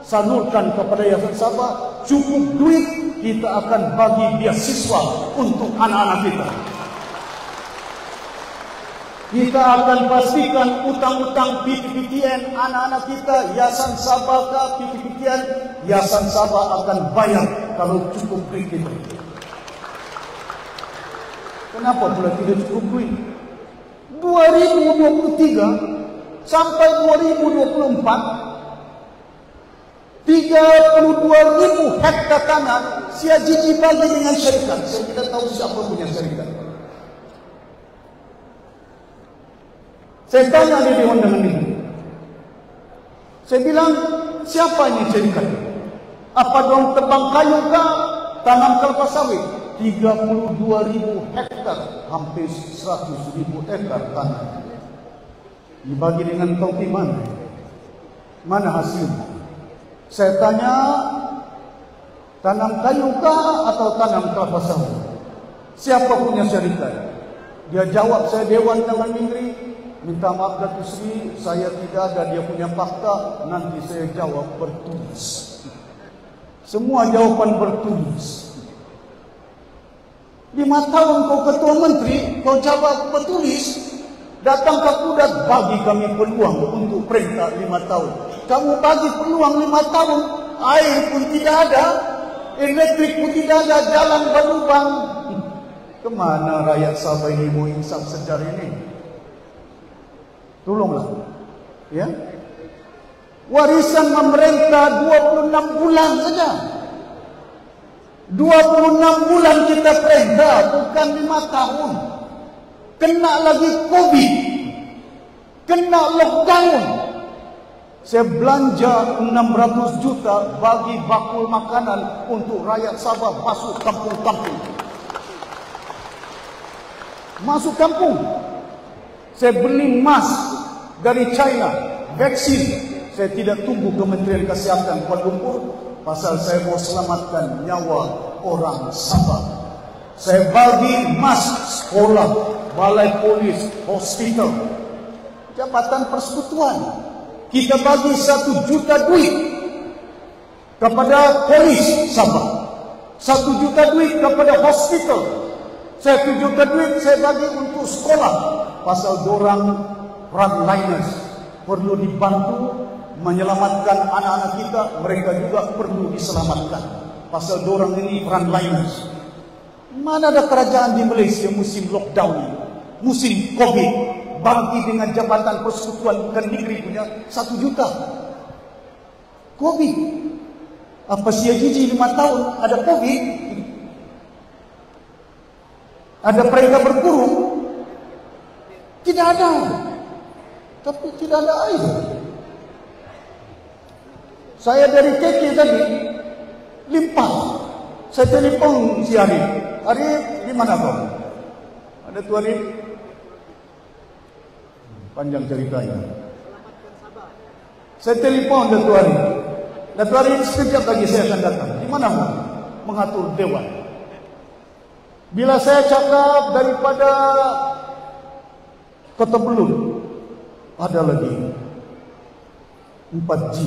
salurkan kepada Yayasan Sabah. Cukup duit, kita akan bagi beasiswa untuk anak-anak kita. Kita akan pastikan utang-utang PTPTN anak-anak kita, Yayasan Sabah ke PTPTN, Yayasan Sabah akan bayar kalau cukup duit kita. Kenapa pula tidak cukup duit? 2023 sampai 2024, 32,000 hektar tanah Sia Gigi bagi dengan syarikat. Saya tidak tahu siapa punya syarikat. Saya tanya di Dewan Undangan ini. Saya bilang, siapa ini syarikat? Apa dorang tebang kayu kah? Tanam kelapa sawit? 32,000 hektar, hampir 100,000 hektar tanah. Dibagi dengan tauki mana? Mana hasilnya? Saya tanya, tanam kayu kah atau tanam kelapa sawit? Siapa punya syarikat? Dia jawab, saya Dewan Undangan Negeri. Minta maaf Datuk Seri, saya tidak ada dia punya fakta. Nanti saya jawab bertulis. Semua jawapan bertulis. 5 tahun kau Ketua Menteri, kau jawab bertulis. Datang ke Kudat, bagi kami peluang untuk perintah 5 tahun. Kamu bagi peluang 5 tahun, air pun tidak ada, elektrik pun tidak ada, jalan berlubang. Kemana rakyat Sabah ini mau insaf sejarah ini? Tolonglah, ya. Warisan memerintah 26 bulan saja. 26 bulan kita perintah, bukan 5 tahun. Kena lagi COVID, kena lockdown. Saya belanja 600 juta bagi bakul makanan untuk rakyat Sabah masuk kampung-kampung. Masuk kampung. Saya beli mask dari China, vaksin. Saya tidak tunggu Kementerian Kesihatan Kuala Lumpur, pasal saya mau selamatkan nyawa orang Sabah. Saya bagi mask sekolah, balai polis, hospital, Jabatan Persekutuan. Kita bagi 1 juta duit kepada polis Sabah, 1 juta duit kepada hospital, 1 juta duit saya bagi untuk sekolah. Pasal dorang frontliners perlu dibantu menyelamatkan anak-anak kita, mereka juga perlu diselamatkan. Pasal dorang ini frontliners. Mana ada kerajaan di Malaysia musim lockdown ini, musim COVID, bagi dengan Jabatan Persekutuan bukan negeri punya 1 juta. COVID. Apa Sia Gigi 5 tahun ada COVID? Ada perintah berkurung? Tidak ada. Tapi tidak ada air. Saya dari KK tadi limpah. Saya telefon si Arif. Arif, di mana kau? Ada Tuan ini panjang ceritanya. Saya telepon Datuk Ari. Datuk Ari sekejap lagi saya akan datang. Di mana mengatur dewan? Bila saya cakap daripada Kota Belud, ada lagi 4G.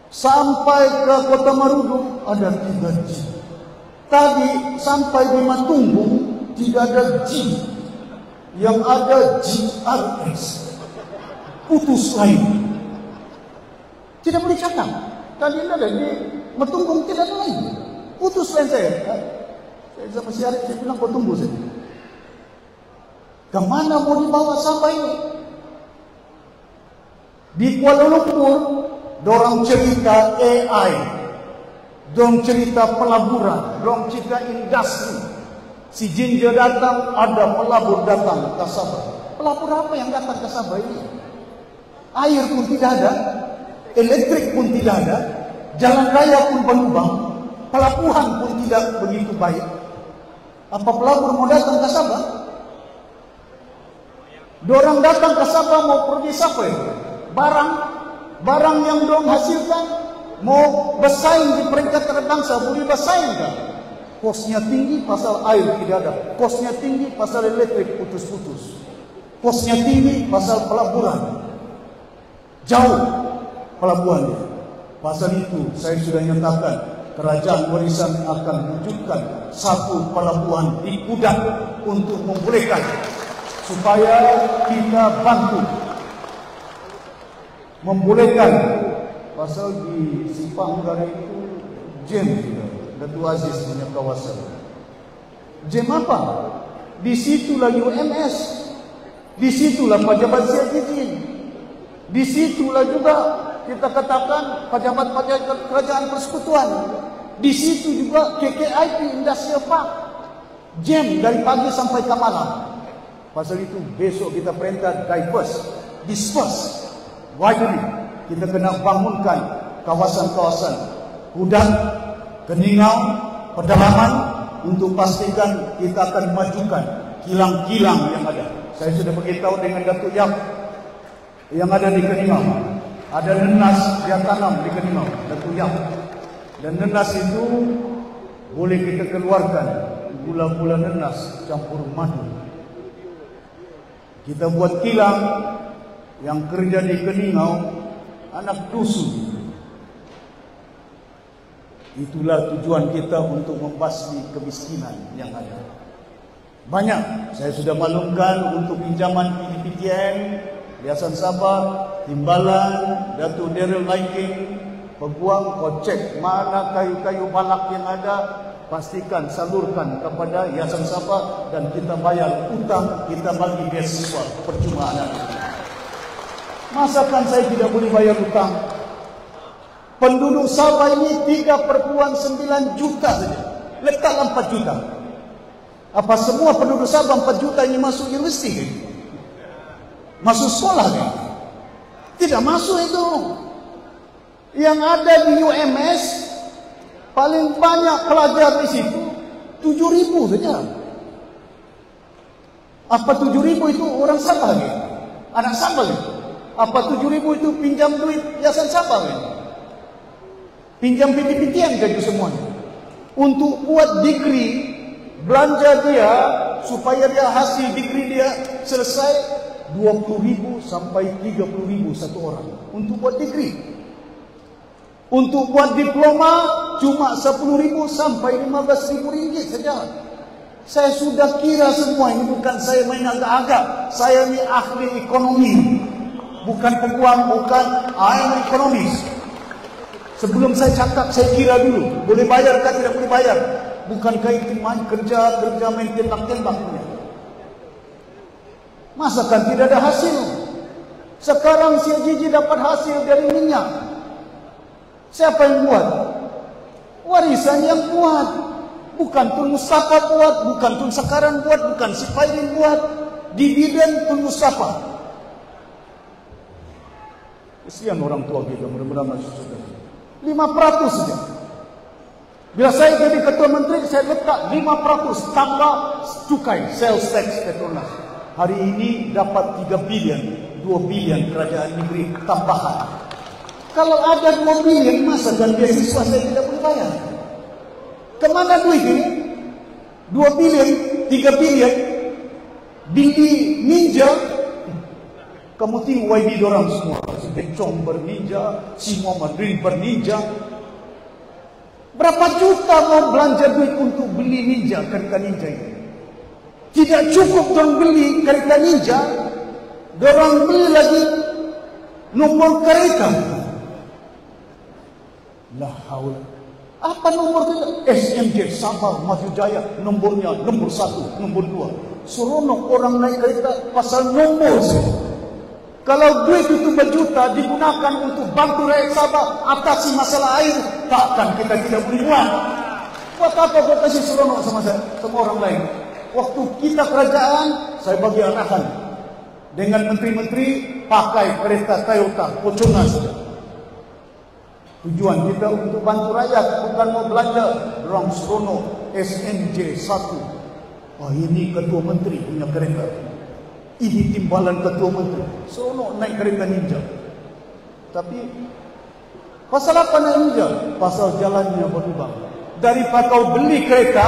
Sampai ke Kota Marudu ada 3G. Tadi sampai di Matumbung tidak ada G. Yang ada GRS. Putus lain. Tidak boleh cakap. Tadi ada di Matumbung tidak ada lain. Putus lain saya. Saya sama si Arif, saya bilang kau tunggu saja. Kemana mau dibawa sampai ini? Di Kuala Lumpur, dorang cerita AI, dorang cerita pelaburan, dorang cerita industri. Si Jinja datang, ada pelabur datang ke Sabah. Pelabur apa yang datang ke Sabah ini? Air pun tidak ada, elektrik pun tidak ada, jalan raya pun berlubang, pelabuhan pun tidak begitu baik. Apa pelabur mau datang ke Sabah? Dorang datang ke Sabah mau pergi siapa itu? Barang yang dorang hasilkan mau bersaing di peringkat terbangsa, boleh bersaing kan? Kosnya tinggi pasal air tidak ada, kosnya tinggi pasal elektrik putus-putus, kosnya tinggi pasal pelaburan, jauh pelabuhannya. Pasal itu saya sudah nyatakan kerajaan warisan akan wujudkan satu pelabuhan di Kudat untuk membolehkan supaya kita bantu membolehkan. Pasal di Simpang Udara itu jam Datuk Aziz punya kawasan. Jam apa? Di situlah UMS, di situlah pejabat siasatan, di situlah juga kita katakan pejabat-pejabat kerajaan persekutuan. Di situ juga KKIP Industrial Park. Jam dari pagi sampai ke malam. Pasal itu besok kita perintah disperse widely. Kita kena bangunkan kawasan-kawasan Kudat, Keningau, pedalaman untuk pastikan kita akan majukan kilang-kilang yang ada. Saya sudah beritahu dengan Datuk Yap yang ada di Keningau. Ada nenas yang tanam di Keningau, Datuk Yap. Dan nenas itu boleh kita keluarkan gula-gula nenas campur madu. Kita buat kilang yang kerja di Keningau, anak dusun. Itulah tujuan kita untuk membasmi kemiskinan yang ada. Banyak saya sudah maklumkan untuk pinjaman PTPTN, Yayasan Sabah, Timbalan, Datuk Daryl Lighting, peguam kau cek mana kayu-kayu balak yang ada, pastikan salurkan kepada Yayasan Sabah dan kita bayar utang, kita bagi beasiswa percuma anak. Masakan saya tidak boleh bayar utang? Penduduk Sabah ini 3,9 juta saja. Letaklah 4 juta. Apa semua penduduk Sabah 4 juta ini masuk universiti? Masuk sekolah kan? Tidak masuk itu. Yang ada di UMS paling banyak pelajar di situ 7.000 saja. Apa 7.000 itu orang Sabah kan? Anak Sabah kan? Apa 7.000 itu pinjam duit Yayasan Sabah kan? Pinjam PTPTN gaji semuanya. Untuk buat degree, belanja dia supaya dia hasil degree dia selesai 20.000 sampai 30.000 satu orang untuk buat degree. Untuk buat diploma cuma 10.000 sampai 15.000 ringgit saja. Saya sudah kira semua ini, bukan saya main agak-agak. Saya ni ahli ekonomi, bukan peguam, bukan ahli ekonomi. Sebelum saya cakap, saya kira dulu boleh bayar atau tidak boleh bayar. Bukankah itu main kerja main tembak-tembak. Masakan tidak ada hasil? Sekarang si Gigi dapat hasil dari minyak. Siapa yang buat? Warisan yang buat. Bukan Tun Mustafa buat, bukan Tun Sakaran buat, bukan si Pairin buat. Dividen Tun Mustafa. Kesian orang tua kita, mudah-mudahan masih sudah 5% saja. Bila saya jadi ketua menteri, saya letak 5% tambah cukai sales tax Petronas. Hari ini dapat 3 bilion, 2 bilion kerajaan negeri tambahan. Kalau ada 2 bilion, masa dan beasiswa saya tidak boleh bayar? Kemana duit ini? 2 bilion, 3 bilion, beli ninja. Kamu tengok YB dorang semua. Si Bencong berninja, si Muhammad Rin berninja. Berapa juta mau belanja duit untuk beli ninja, kereta ninja ini? Tidak cukup dorang beli kereta ninja, dorang beli lagi nombor kereta. La haula. Apa nomor kereta? SMJ Sabah Maju Jaya, nombornya nomor 1, nomor 2. Seronok orang naik kereta pasal nomor. Kalau duit itu berjuta digunakan untuk bantu rakyat Sabah atasi masalah air, takkan kita tidak boleh buat. Buat apa kau kasih seronok sama saya, sama orang lain? Waktu kita kerajaan, saya bagi arahan dengan menteri-menteri pakai kereta Toyota Fortuner. Tujuan kita untuk bantu rakyat, bukan mau belanja. Orang seronok SMJ 1. Wah, ini ketua menteri punya kereta. Ini timbalan ketua menteri. Seronok naik kereta ninja. Tapi pasal apa naik ninja? Pasal jalannya berlubang. Daripada kau beli kereta,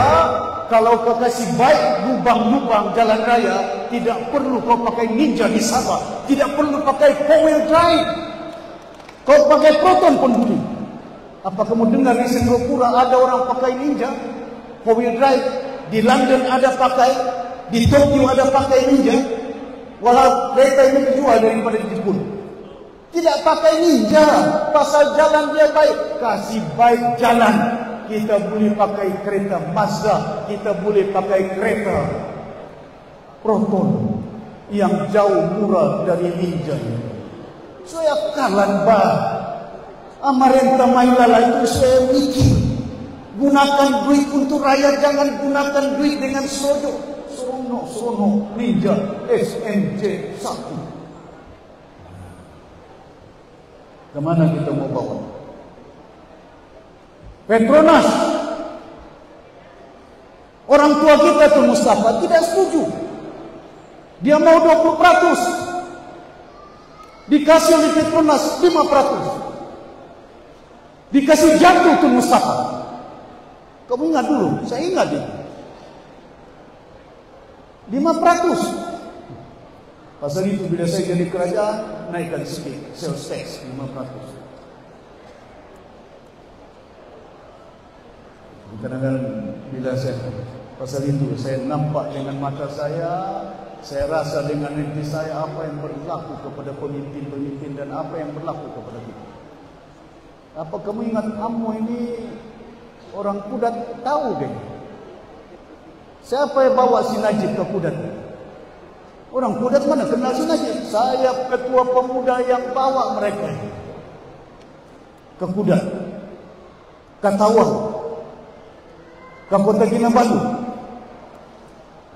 kalau kau kasih baik lubang-lubang jalan raya, tidak perlu kau pakai ninja di Sabah. Tidak perlu pakai 4-wheel drive. Kau pakai Proton pun boleh. Apa kamu dengar di Singapura ada orang pakai ninja 4-wheel drive? Di London ada pakai, di Tokyo ada pakai ninja. Walau kereta ini dijual daripada di Jepun. Tidak pakai ninja, pasal jalan dia baik. Kasih baik jalan, kita boleh pakai kereta Mazda, kita boleh pakai kereta Proton yang jauh murah dari ninja. Saya kalan bah amarenta mailala itu saya mikir. Gunakan duit untuk rakyat, jangan gunakan duit dengan sodok. Seronok ninja SMJ 1. Kemana kita mau bawa? Petronas. Orang tua kita tuh Mustafa tidak setuju. Dia mau 20%. Dikasih oleh Petronas 5%. Dikasih jatuh tuh Mustafa. Kamu ingat dulu, saya ingat itu. 5%. Pasal itu bila saya jadi kerajaan, naikkan sikit sales tax 5%. Kadang-kadang bila saya pasal itu saya nampak dengan mata saya rasa dengan hati saya apa yang berlaku kepada pemimpin-pemimpin dan apa yang berlaku kepada kita. Apa kamu ingat kamu ini orang Kudat tahu deh. Siapa yang bawa si Najib ke Kudat? Orang Kudat mana kenal si Najib? Saya ketua pemuda yang bawa mereka ke Kudat, ke Tawang, ke Kota Kinabalu.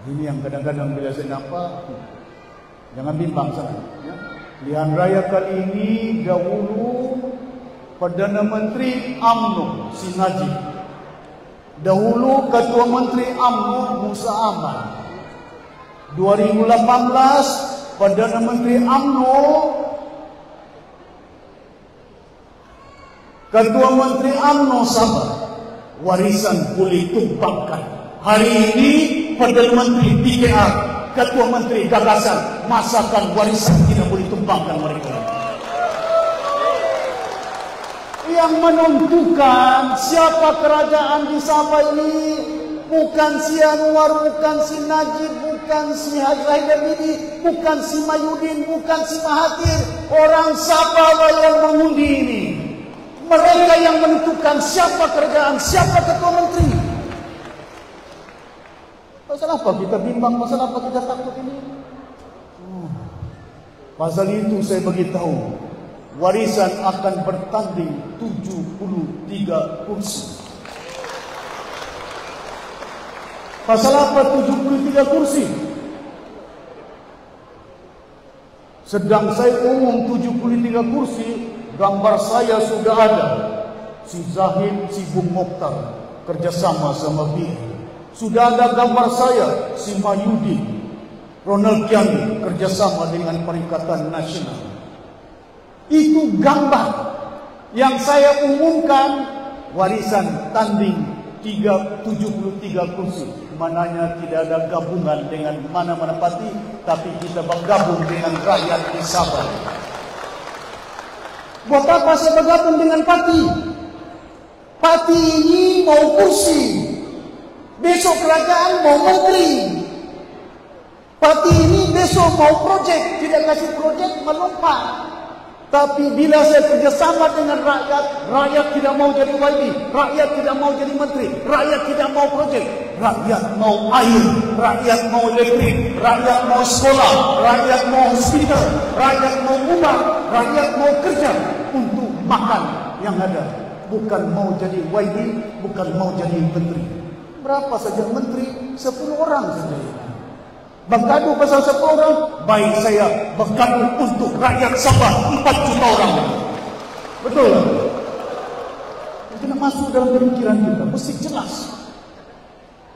Ini yang kadang-kadang bila saya nampak, jangan bimbang sana. Ya. Pilihan raya kali ini dahulu Perdana Menteri UMNO si Najib. Dahulu Ketua Menteri UMNO Musa Aman. 2018 Perdana Menteri UMNO, Ketua Menteri UMNO Sabah. Warisan boleh tumpangkan. Hari ini Perdana Menteri PKR, Ketua Menteri Gagasan, masakan warisan tidak boleh tumpangkan mereka. Yang menentukan siapa kerajaan di Sabah ini bukan si Anwar, bukan si Najib, bukan si Haji Haidar Bidi, bukan si Mayudin, bukan si Mahathir. Orang Sabah yang mengundi ini. Mereka yang menentukan siapa kerajaan, siapa ketua menteri. Pasal apa kita bimbang, pasal apa kita takut ini? Pasal itu saya beritahu, warisan akan bertanding 73 kursi. Pasal apa 73 kursi? Sedang saya umum 73 kursi, gambar saya sudah ada. Si Zahid, si Bung Mokhtar. kerjasama sama BIA. Sudah ada gambar saya, si Mayudi, Ronald Kiani kerjasama dengan Perikatan Nasional. Itu gambar yang saya umumkan, warisan tanding 73 kursi. Mananya tidak ada gabungan dengan mana-mana parti, tapi kita bergabung dengan rakyat di Sabah. Buat apa saya bergabung dengan parti? Parti ini mau kursi, besok kerajaan mau menteri. Parti ini besok mau projek, tidak kasih projek melompat. Tapi bila saya kerjasama dengan rakyat, rakyat tidak mau jadi YB, rakyat tidak mau jadi menteri, rakyat tidak mau projek, rakyat mau air, rakyat mau listrik, rakyat mau sekolah, rakyat mau hospital, rakyat mau rumah, rakyat mau kerja untuk makan yang ada. Bukan mau jadi YB, bukan mau jadi menteri. Berapa saja menteri? 10 orang saja. Bergaduh pasal 10 orang, baik saya bergaduh untuk rakyat Sabah 4 juta orang. Betul? Kena masuk dalam pemikiran kita, mesti jelas.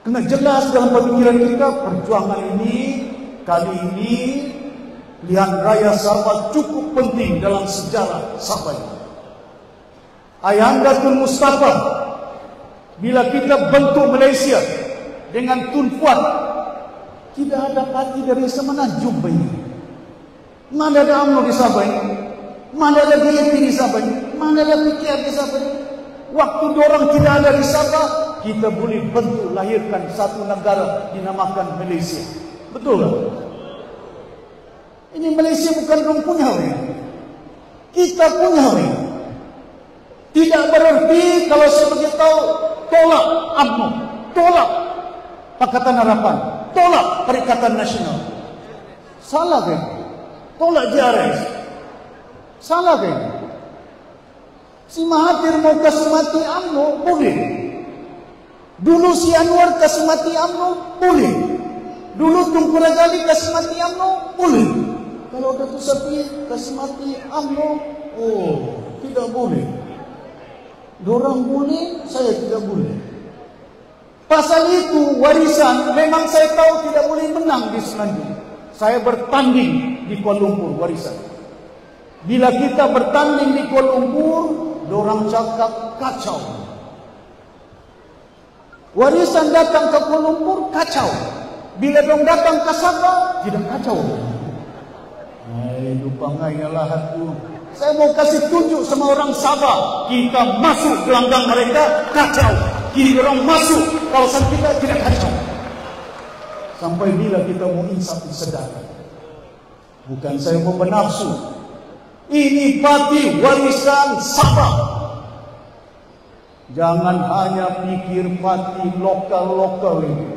Kena jelas dalam pemikiran kita, perjuangan ini, kali ini, pilihan raya Sabah cukup penting dalam sejarah Sabah ini. Ayahanda Tun Mustafa, bila kita bentuk Malaysia dengan Tun Fuad, tidak ada parti dari Semenanjung ini. Mana ada UMNO di Sabah ini? Mana ada DAP di Sabah ini? Mana ada PKR di Sabah ini? Waktu diorang tidak ada di Sabah, kita boleh bentuk, lahirkan satu negara dinamakan Malaysia. Betul tak? Ini Malaysia bukan orang punya orang. Kita punya orang. Tidak berarti kalau saya beritahu tolak UMNO, tolak Pakatan Harapan, tolak Perikatan Nasional. Salah kan? Tolak JRS. Salah kan? Si Mahathir mau kasih mati UMNO, boleh. Dulu si Anwar kasih mati UMNO, boleh. Dulu Tunku Razali kasih mati UMNO, boleh. Kalau Datuk Safri kasih mati UMNO, oh, tidak boleh. Dorang boleh, saya tidak boleh. Pasal itu warisan memang saya tahu tidak boleh menang di Semenanjung. Saya bertanding di Kuala Lumpur warisan. Bila kita bertanding di Kuala Lumpur, dorang cakap kacau. Warisan datang ke Kuala Lumpur kacau. Bila dorang datang ke Sabah tidak kacau. Hai, lupa ngayalah hatu. Saya mau kasih tunjuk sama orang Sabah, kita masuk gelanggang mereka kacau. Kini orang masuk kawasan kita tidak kacau. Sampai bila kita mau insaf sedar. Bukan saya mau bernafsu. Ini parti warisan Sabah. Jangan hanya pikir parti lokal-lokal ini.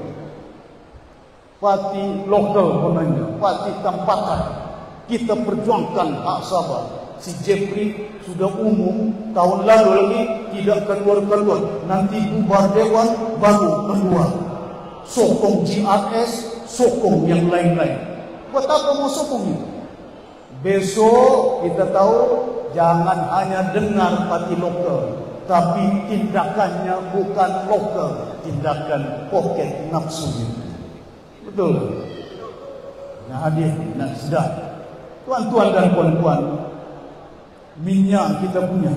Parti lokal sebenarnya, parti tempatan. Kita perjuangkan hak Sabah. Si Jeffrey sudah umum tahun lalu lagi tidak keluar-keluar. Nanti bubar dewan baru keluar. Sokong GRS, sokong yang lain-lain. Buat apa mau sokong itu? Besok kita tahu jangan hanya dengar parti lokal, tapi tindakannya bukan lokal, tindakan poket nafsu itu. Betul? Nah hadir, nak sedar. Tuan-tuan dan puan-puan, minyak kita punya,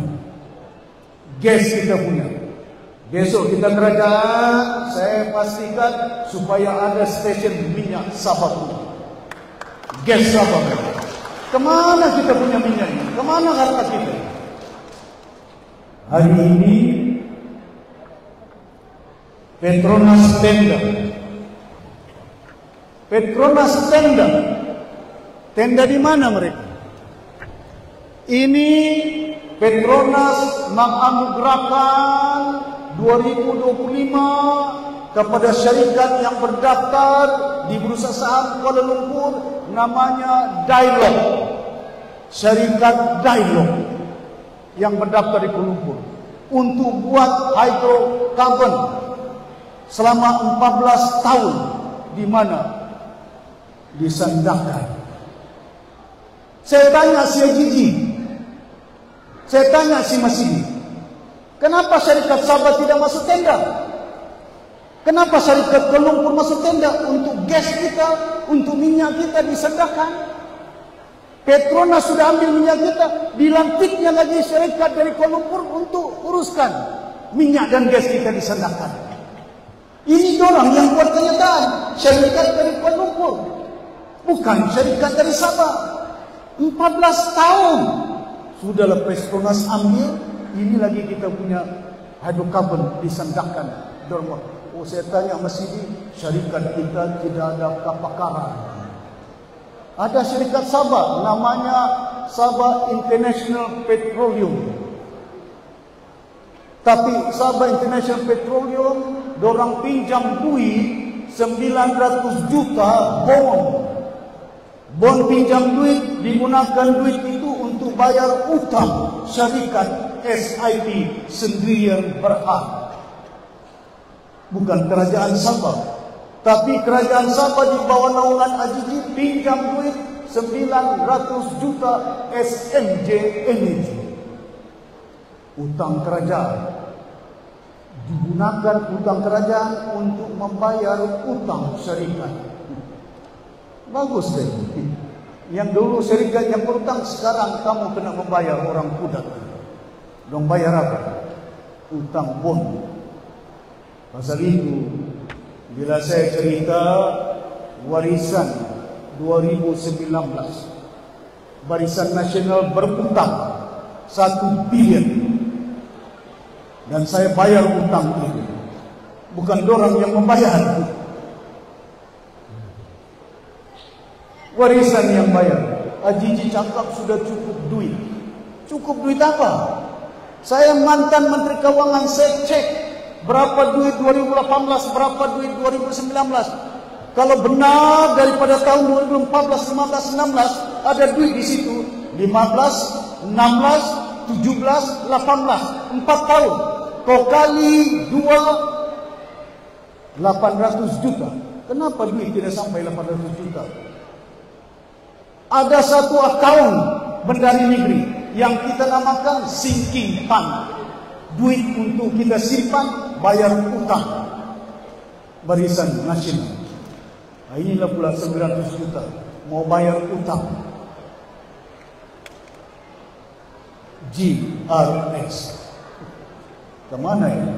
gas kita punya. Besok kita kerajaan, saya pastikan supaya ada stesen minyak Sabah punya, gas Sabah. Kemana kita punya minyak ini? Kemana harta kita? Hari ini Petronas tenda. Petronas tenda. Tenda di mana mereka? Ini Petronas menganugerahkan 2025 kepada syarikat yang berdaftar di Bursa Saham Kuala Lumpur, namanya Dialog. Syarikat Dialog yang berdaftar di Kuala Lumpur untuk buat hydrocarbon selama 14 tahun. Di mana? Di Sandakan. Saya tanya si Gigi, saya tanya si Masidi, Kenapa syarikat Sabah tidak masuk tenda? Kenapa syarikat Kuala Lumpur masuk tenda? Untuk gas kita, untuk minyak kita disendahkan. Petronas sudah ambil minyak kita, dilantiknya lagi syarikat dari Kuala Lumpur untuk uruskan minyak dan gas kita disendahkan. Ini orang yang buat kenyataan, syarikat dari Kuala Lumpur, bukan syarikat dari Sabah. 14 tahun sudahlah Petronas ambil, ini lagi kita punya hidrokarbon disendahkan. Oh, saya tanya masih di syarikat kita tidak ada kepakaran. Ada syarikat Sabah, namanya Sabah International Petroleum. Tapi Sabah International Petroleum, dorang pinjam duit 900 juta bon pinjam duit, digunakan duit itu untuk bayar utang syarikat SIP Sendirian Berhad. Bukan kerajaan Sabah, tapi kerajaan Sabah di bawah naungan AJJ pinjam duit 900 juta SMJ Energy. Utang kerajaan. Digunakan utang kerajaan untuk membayar utang syarikat. Bagus deh. Yang dulu syarikat yang berutang, sekarang kamu kena membayar orang kudat. Dong bayar apa? Utang bon. Pasal itu, bila saya cerita warisan 2019, Barisan Nasional berutang 1 bilion, dan saya bayar utang itu, bukan dorang yang membayar, warisan yang bayar. AJJ cakap sudah cukup duit. Cukup duit apa? Saya mantan Menteri Keuangan, saya cek berapa duit 2018, berapa duit 2019. Kalau benar daripada tahun 2014, 15, 16 ada duit di situ. 15, 16, 17, 18, 4 tahun. Kau kali 2, 800 juta. Kenapa duit tidak sampai 800 juta? Ada satu akaun Bendahara Negeri yang kita namakan sinking fund. Duit untuk kita simpan, bayar utang Barisan Nasional. Nah, inilah pula 900 juta mau bayar utang GRS. Kemana ini?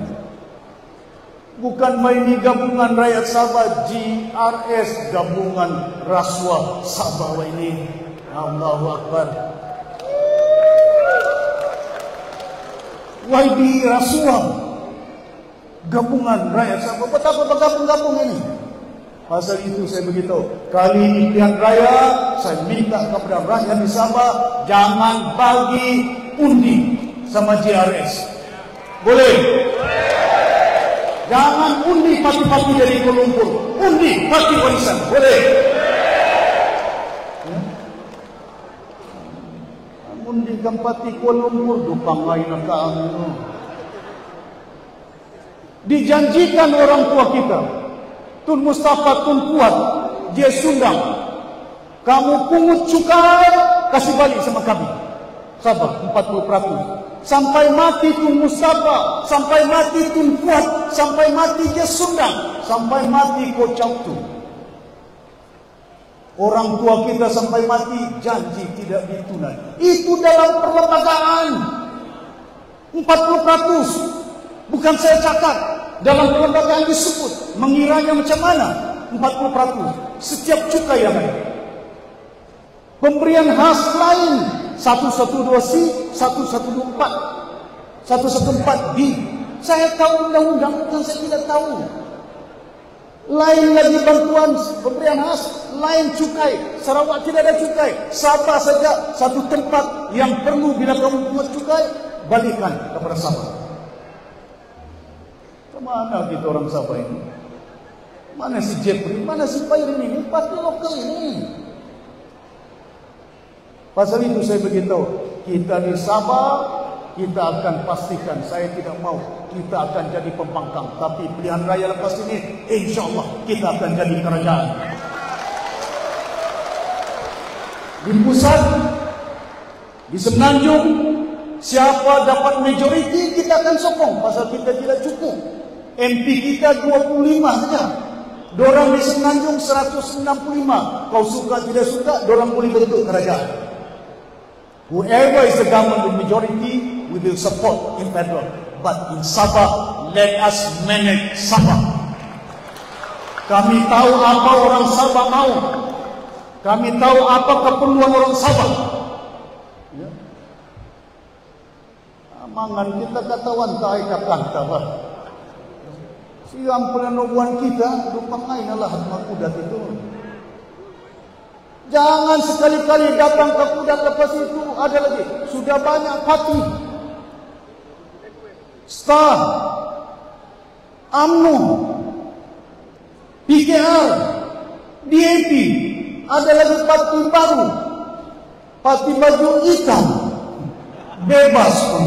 Bukan main di gabungan rakyat Sabah, GRS, gabungan rasuah Sabah ini. Allahu Akbar. YB rasuah, gabungan rakyat Sabah. Betapa bergabung-gabung ini. Pasal itu saya beritahu, kali ini pihak raya, saya minta kepada rakyat di Sabah, jangan bagi undi sama GRS. Boleh? Jangan undi parti-parti dari Kuala Lumpur, undi parti warisan. Boleh? Undi parti Kuala Lumpur, dupangai nak kamu. Dijanjikan orang tua kita, Tun Mustafa, Tun Puat, dia sundang, kamu pungut cukai, kasih balik sama kami. Sabah 40%. Sampai mati Tun Mustafa, sampai mati Tun Puat, sampai mati dia sundang, sampai mati Kocau tu. Orang tua kita sampai mati janji tidak ditunai. Itu dalam perlembagaan 40%. Bukan saya cakap. Dalam perlembagaan disebut, mengiranya macam mana? 40%. Setiap cukai yang ada. Pemberian khas lain 112C, 114, 114B. Saya tahu undang-undang, bukan saya tidak tahu. Lain lagi bantuan pemberian khas, lain cukai. Sarawak tidak ada cukai. Sabah saja satu tempat yang perlu bila kamu buat cukai, balikan kepada Sabah. Kemana kita orang Sabah ini? Mana si Jeffrey? Mana si Pair ini? Parti lokal ini. Pasal itu saya beritahu, kita di Sabah, kita akan pastikan, saya tidak mau kita akan jadi pembangkang. Tapi pilihan raya lepas ini, insyaAllah kita akan jadi kerajaan. Di pusat, di Semenanjung, siapa dapat majoriti kita akan sokong. Pasal kita tidak cukup. MP kita 25 saja. Dorang di Semenanjung 165. Kau suka tidak suka, dorang boleh bentuk kerajaan. Whoever is the government with majority, we will support in federal. But in Sabah, let us manage Sabah. Kami tahu apa orang Sabah mau. Kami tahu apa keperluan orang Sabah. Ya. Amangan kita katawan tahu kata lah. Siang penenubuan kita lupa ngain lah hatma kudat itu. Jangan sekali-kali datang ke kudat lepas itu ada lagi. Sudah banyak parti. Star, UMNO, PKR, DAP, ada lagi parti baru, parti baju hitam, bebas pun.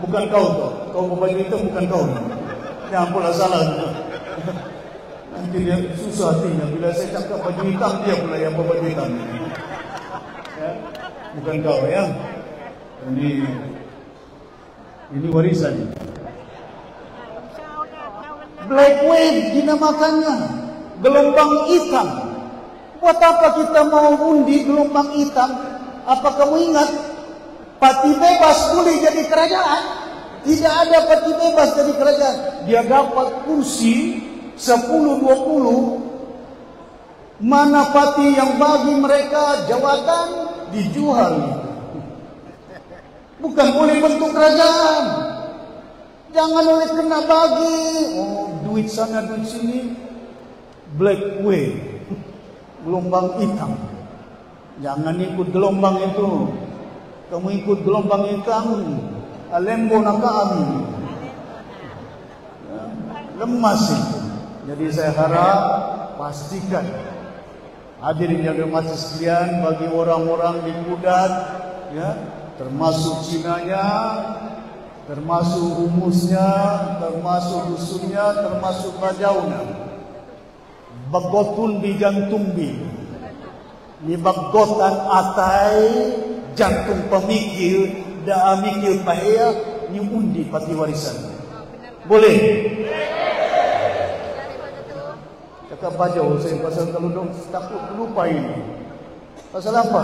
Bukan kau tuh, kau baju hitam bukan kau. Jangan pula salah. Nanti dia susah hatinya bila saya cakap baju hitam, dia pula yang baju hitam. Ya? Bukan kau ya. Ini warisan. Black wave dinamakannya, gelombang hitam. Buat apa kita mau undi gelombang hitam? Apa kamu ingat? Parti bebas boleh jadi kerajaan. Tidak ada parti bebas jadi kerajaan. Dia dapat kursi 10-20. Mana parti yang bagi mereka jawatan dijual. Bukan boleh bentuk kerajaan. Jangan oleh kena bagi. Oh, duit sana, duit sini. Black wave. Gelombang hitam. Jangan ikut gelombang itu. Kamu ikut gelombang hitam, alembo nak kami. Ya, lemas itu. Jadi saya harap pastikan hadirin yang berhormat sekalian, bagi orang-orang di Kudat, ya, termasuk Cinanya, termasuk rumusnya, termasuk dusunnya, termasuk rajaunya. Bagotun di jantumbi, ni bagotan atai jantung pemikir, dah mikir pahaya, ni undi parti warisan. Boleh? Cakap bajau saya pasal kalau dong takut lupa ini. Pasal apa?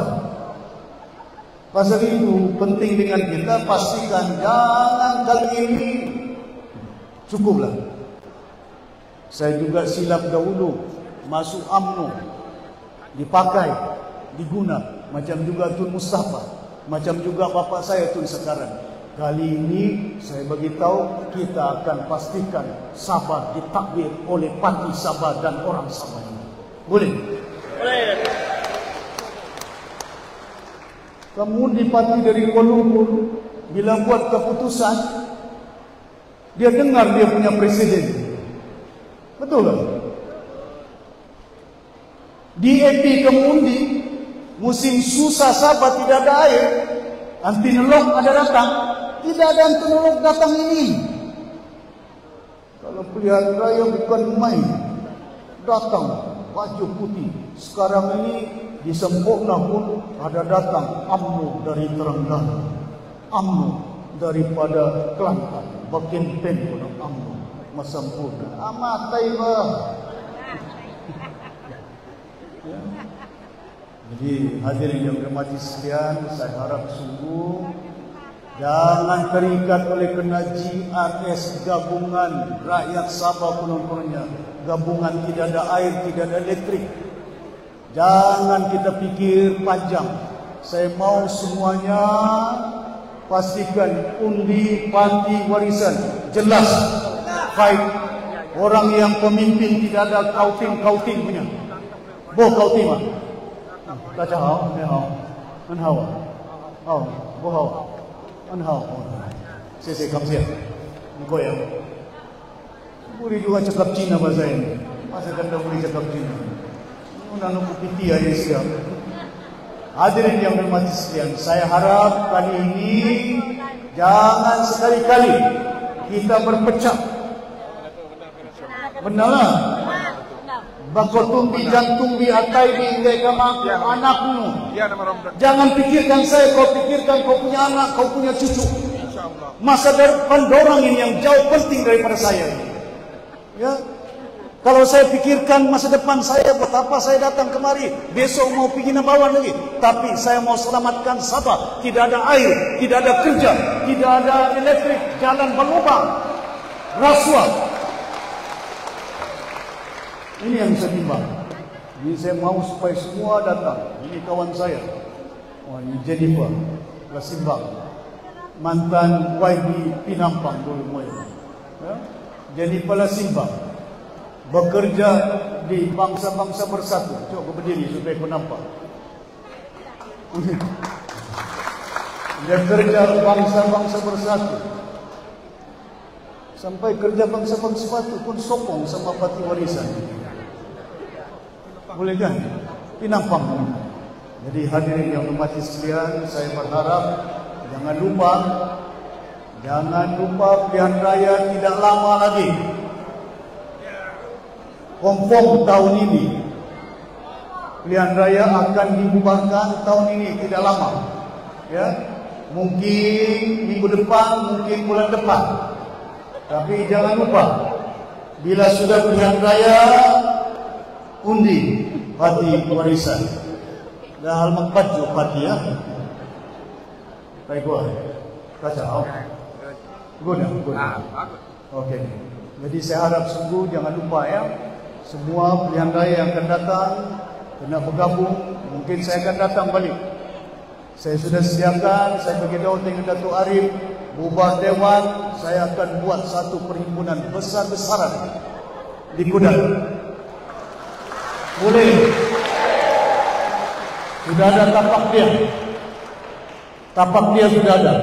Pasal itu penting dengan kita pastikan jangan kali ini cukuplah. Saya juga silap dahulu masuk UMNO, dipakai, diguna, macam juga Tun Mustafa, macam juga bapak saya Tun sekarang. Kali ini saya beritahu kita akan pastikan Sabah ditakbir oleh parti Sabah dan orang Sabah ini. Boleh? Boleh. Kamu di parti dari Kuala Lumpur, bila buat keputusan, dia dengar dia punya presiden. Betul tak? DAP kamu undi, musim susah Sabah tidak ada air, anti nolok ada datang, tidak ada anti nolok datang ini. Kalau pilihan raya bukan main, datang baju putih. Sekarang ini di Sempurna pun ada datang UMNO dari Terengganu, UMNO daripada Kelantan, bagian pen pun UMNO Sempurna. Amat taiba. Ya. Jadi hadirin yang berhormat sekalian, saya harap sungguh jangan terikat oleh kena GRS, gabungan rakyat Sabah penuh-penuhnya, gabungan tidak ada air, tidak ada elektrik. Jangan kita pikir panjang. Saya mau semuanya pastikan undi parti warisan jelas, baik orang yang pemimpin tidak ada kauting punya. Boh kauting mah. Dah cahau, hao, an hao, hao, boh hao, an hao. Saya kamsia, goyang. Boleh juga cakap Cina bahasa ini. Masa kanda boleh cakap Cina. Nanu kupiti aja siap. Hadirin yang berhormat sekalian, saya harap kali ini jangan sekali-kali kita berpecah. Benarlah. Bakotumbi jantumbi atai bi ngai kama anakmu. Jangan pikirkan saya, kau pikirkan kau punya anak, kau punya cucu. Masa depan dorang ini yang jauh penting daripada saya. Ya, kalau saya pikirkan masa depan saya, buat apa saya datang kemari? Besok mau pergi Nabawan lagi. Tapi saya mau selamatkan Sabah. Tidak ada air, tidak ada kerja, tidak ada elektrik, jalan berlubang, rasuah. Ini yang saya timbang. Jadi saya mau supaya semua datang. Ini kawan saya. Oh, ini Jennifer Lasimbang, mantan YB Pinampang dulu moyang. Ya? Jennifer Lasimbang bekerja di Bangsa-Bangsa Bersatu. Coba berdiri supaya kau nampak. Dia kerja Bangsa-Bangsa Bersatu. Sampai kerja Bangsa-Bangsa Bersatu pun sokong sama parti warisan. Boleh kan? Pinampang. Jadi hadirin yang hormati sekalian, saya berharap jangan lupa pilihan raya tidak lama lagi. Confirm tahun ini pilihan raya akan dibubarkan tahun ini, tidak lama. Ya, mungkin minggu depan, mungkin bulan depan. Tapi jangan lupa, bila sudah pilihan raya, undi parti warisan. Dah hal baju parti ya. Baik gua. Kacau. Guna. Okey. Jadi saya harap sungguh jangan lupa ya, semua pilihan raya yang akan datang kena bergabung. Mungkin saya akan datang balik. Saya sudah sediakan, saya beritahu dengan Datuk Arif, bubar dewan, saya akan buat satu perhimpunan besar-besaran di Kudat. Boleh. Sudah ada tapak dia. Tapak dia sudah ada.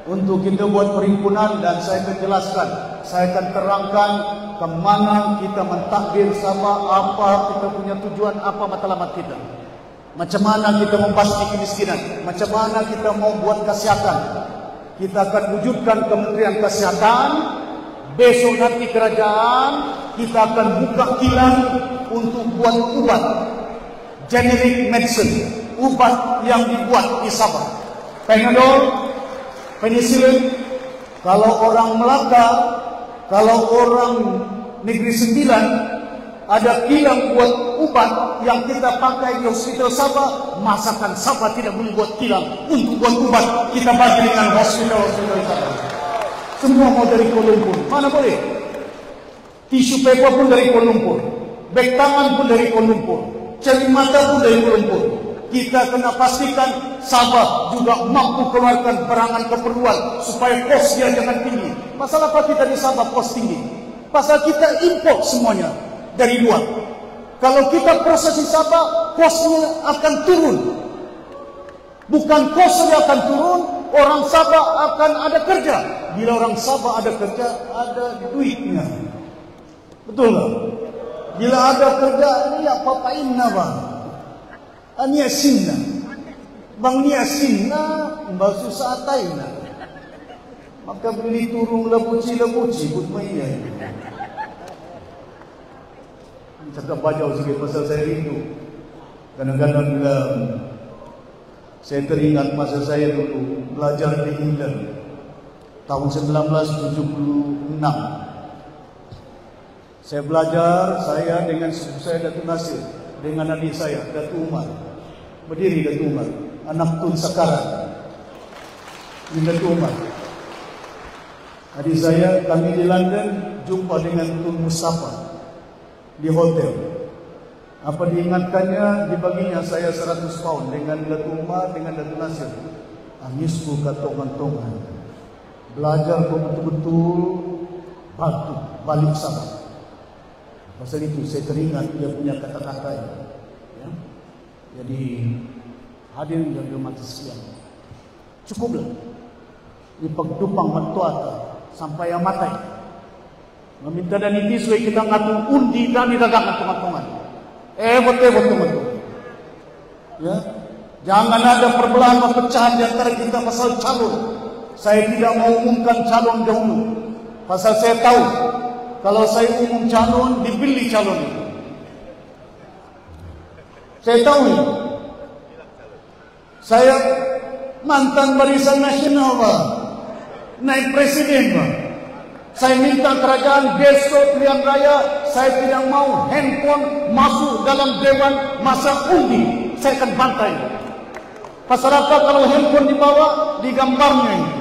Untuk kita buat perhimpunan, dan saya akan jelaskan, saya akan terangkan kemana kita mentakdir Sabah, apa kita punya tujuan, apa matlamat kita. Macam mana kita membasmi kemiskinan, macam mana kita mau buat kesihatan. Kita akan wujudkan Kementerian Kesihatan. Besok nanti kerajaan, kita akan buka kilang untuk buat ubat generic medicine, ubat yang dibuat di Sabah. Panadol, penicillin. Kalau orang Melaka, kalau orang Negeri Sembilan, ada kilang buat ubat yang kita pakai di hospital Sabah. Masakan Sabah tidak boleh buat kilang untuk buat ubat. Kita bagi dengan hospital-hospital Sabah. Semua mau dari Kuala Lumpur. Mana boleh? Tisu paper pun dari Kuala Lumpur, beg tangan pun dari Kuala Lumpur, cermin mata pun dari Kuala Lumpur. Kita kena pastikan Sabah juga mampu keluarkan barangan keperluan supaya kos dia jangan tinggi. Masalah apa kita di Sabah kos tinggi? Pasal kita import semuanya dari luar. Kalau kita proses di Sabah, kosnya akan turun. Bukan kosnya akan turun, orang Sabah akan ada kerja. Bila orang Sabah ada kerja, ada duitnya. Betul tak? Bila ada kerja, ini apa-apain bang? Ini asinna. Bang ni asinna, mbak susah ataina. Maka beli turung lebuci-lebuci buat maya. Cakap bajau sikit pasal saya rindu. Kadang-kadang bila saya teringat masa saya dulu belajar di England tahun 1976. Saya belajar, saya dengan sepupu saya Datuk Nasir, dengan adik saya Datuk Umar. Berdiri Datuk Umar, anak Tun Sakaran. Ini Datuk Umar. Adik saya, kami di London jumpa dengan Tun Mustafa di hotel. Apa diingatkannya, dibaginya saya 100 pound dengan Datuk Umar, dengan Datuk Nasir. Angisku katongan-tongan. Belajar betul-betul batu balik Sabah. Pasal itu saya teringat dia punya kata-kata ya. Jadi hadirin yang dirahmati sekalian, cukuplah dipagdupang matuata sampai yang matai. Meminta dan ini supaya kita ngatur undi dan diragangan teman-teman. Betul. Ya, jangan ada perbelahan perpecahan di antara kita pasal calon. Saya tidak mau umumkan calon dahulu. Pasal saya tahu kalau saya umum calon, dibeli calon itu. Saya tahu ini. Saya mantan Barisan Nasional, Pak. naik presiden, Bang. Saya minta kerajaan besok pilihan raya, saya tidak mau handphone masuk dalam dewan masa undi. Saya akan bantai. Masyarakat kalau handphone dibawa, digambarnya ini.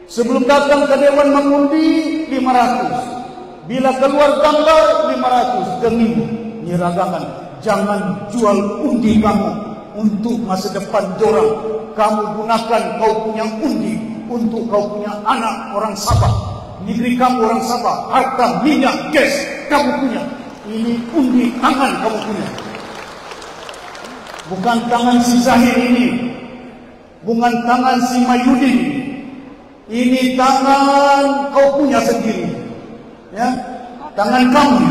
Sebelum datang ke dewan mengundi 500. Bila keluar gambar 500 demi nyeragangan. Jangan jual undi kamu untuk masa depan dorang. Kamu gunakan kau punya undi untuk kau punya anak orang Sabah. Negeri kamu orang Sabah, harta minyak gas kamu punya. Ini undi tangan kamu punya. Bukan tangan si Zahir ini, bukan tangan si Mayudin. Ini tangan kau punya sendiri, ya, tangan kamu.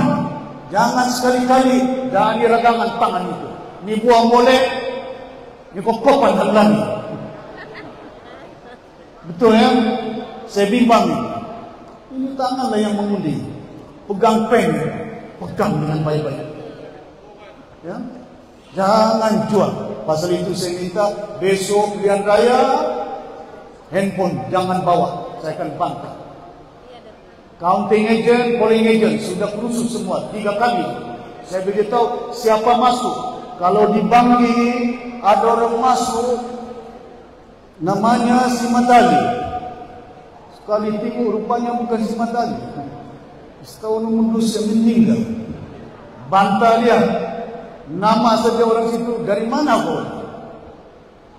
Jangan sekali-kali dari ragangan tangan itu. Ini buah molek, ini kokopan lagi. Betul ya? Saya bimbang ini. Ini tanganlah yang mengundi. Pegang pen, pegang dengan baik-baik. Ya, jangan jual. Pasal itu saya minta besok pilihan raya handphone jangan bawa. Saya akan bantah. Counting agent, polling agent sudah kursus semua 3 kali. Saya beritahu siapa masuk. Kalau di Banggi ada orang masuk namanya si Matali. Sekali tengok rupanya bukan si Matali. Setahun mundus yang meninggal. Bantah dia. Nama saja orang situ. Dari mana kau?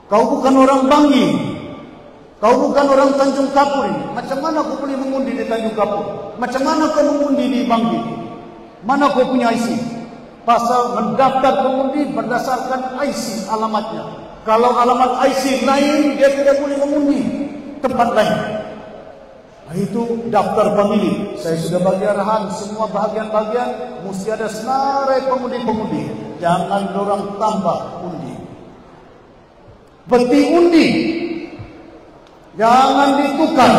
Kau bukan orang Banggi. Kau bukan orang Tanjung Kapur ini. Macam mana kau boleh mengundi di Tanjung Kapur? Macam mana kau mengundi di Banggi? Mana kau punya IC? Pasal mendaftar mengundi berdasarkan IC alamatnya. Kalau alamat IC lain, dia tidak boleh mengundi tempat lain. Itu daftar pemilih. Saya sudah bagi arahan semua bahagian-bahagian mesti ada senarai pengundi-pengundi. Jangan dorang tambah undi. Peti undi jangan ditukar.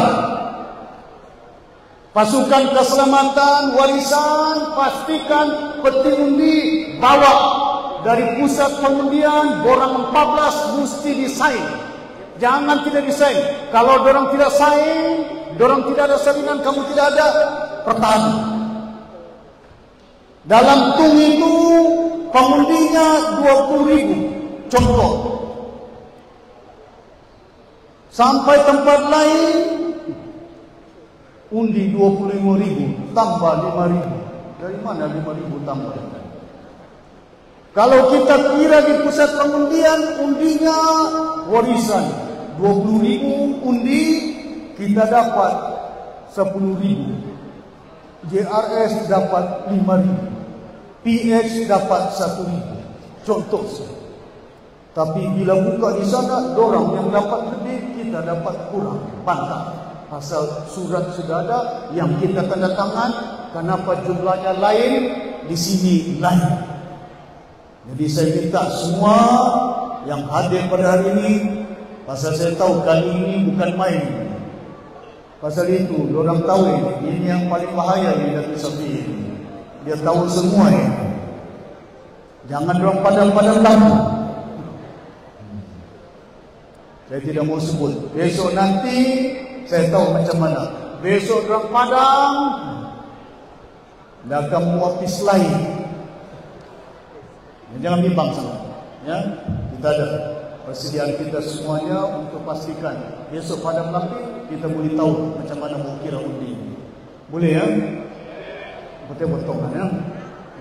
Pasukan keselamatan warisan pastikan peti undi bawa dari pusat pengundian borang 14 mesti disain. Jangan tidak disain. Kalau dorang tidak sain, dorang tidak ada salinan, kamu tidak ada pertahanan. Dalam tung itu pengundinya 20.000. Contoh. Sampai tempat lain undi 25.000 tambah 5.000. Dari mana 5.000 tambah? Kalau kita kira di pusat pengundian undinya warisan 20.000 undi, kita dapat 10.000. JRS dapat 5.000. PH dapat 1.000. Contoh. Tapi bila buka di sana, dorang yang dapat lebih, kita dapat kurang. Bantah. Pasal surat sudah ada yang kita tanda tangan. Kenapa jumlahnya lain, di sini lain. Jadi saya minta semua yang hadir pada hari ini, pasal saya tahu kali ini bukan main. Pasal itu, dorang tahu ini yang paling bahaya di Datuk Safi. Dia tahu semua ini. Jangan dorang padam-padam lampu. Saya tidak mau sebut. Besok nanti saya tahu macam mana. Besok dorang padam, dah akan muapis lain. Jangan bimbang sangat. Ya, kita ada persediaan kita semuanya untuk pastikan besok padam lampu kita boleh tahu macam mana mau kira undi. Boleh ya? Betul-betul ya.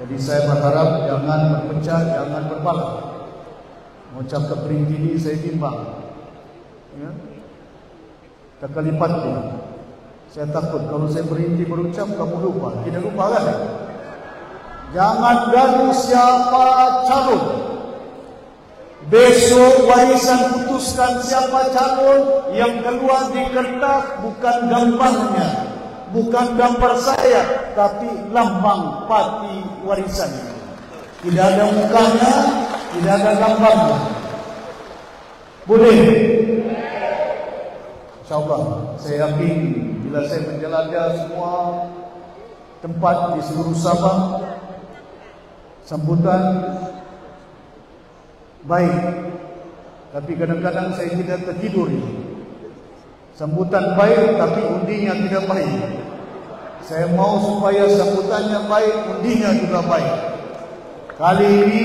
Jadi saya berharap jangan berpecah, jangan berbalah. Mau cakap berhenti ini saya bimbang. Ya. Tak kalipat pun. Saya takut kalau saya berhenti berucap kamu lupa. Tidak lupa kan? Jangan gaduh siapa calon. Besok warisan putuskan siapa calon yang keluar di kertas bukan gambarnya, bukan gambar saya, tapi lambang parti warisan. Tidak ada mukanya, tidak ada gambarnya. Boleh? InsyaAllah, saya yakin bila saya menjelajah semua tempat di seluruh Sabah, sambutan baik. Tapi kadang-kadang saya tidak tertidur. Sambutan baik tapi undinya tidak baik. Saya mau supaya sambutannya baik, undinya juga baik. Kali ini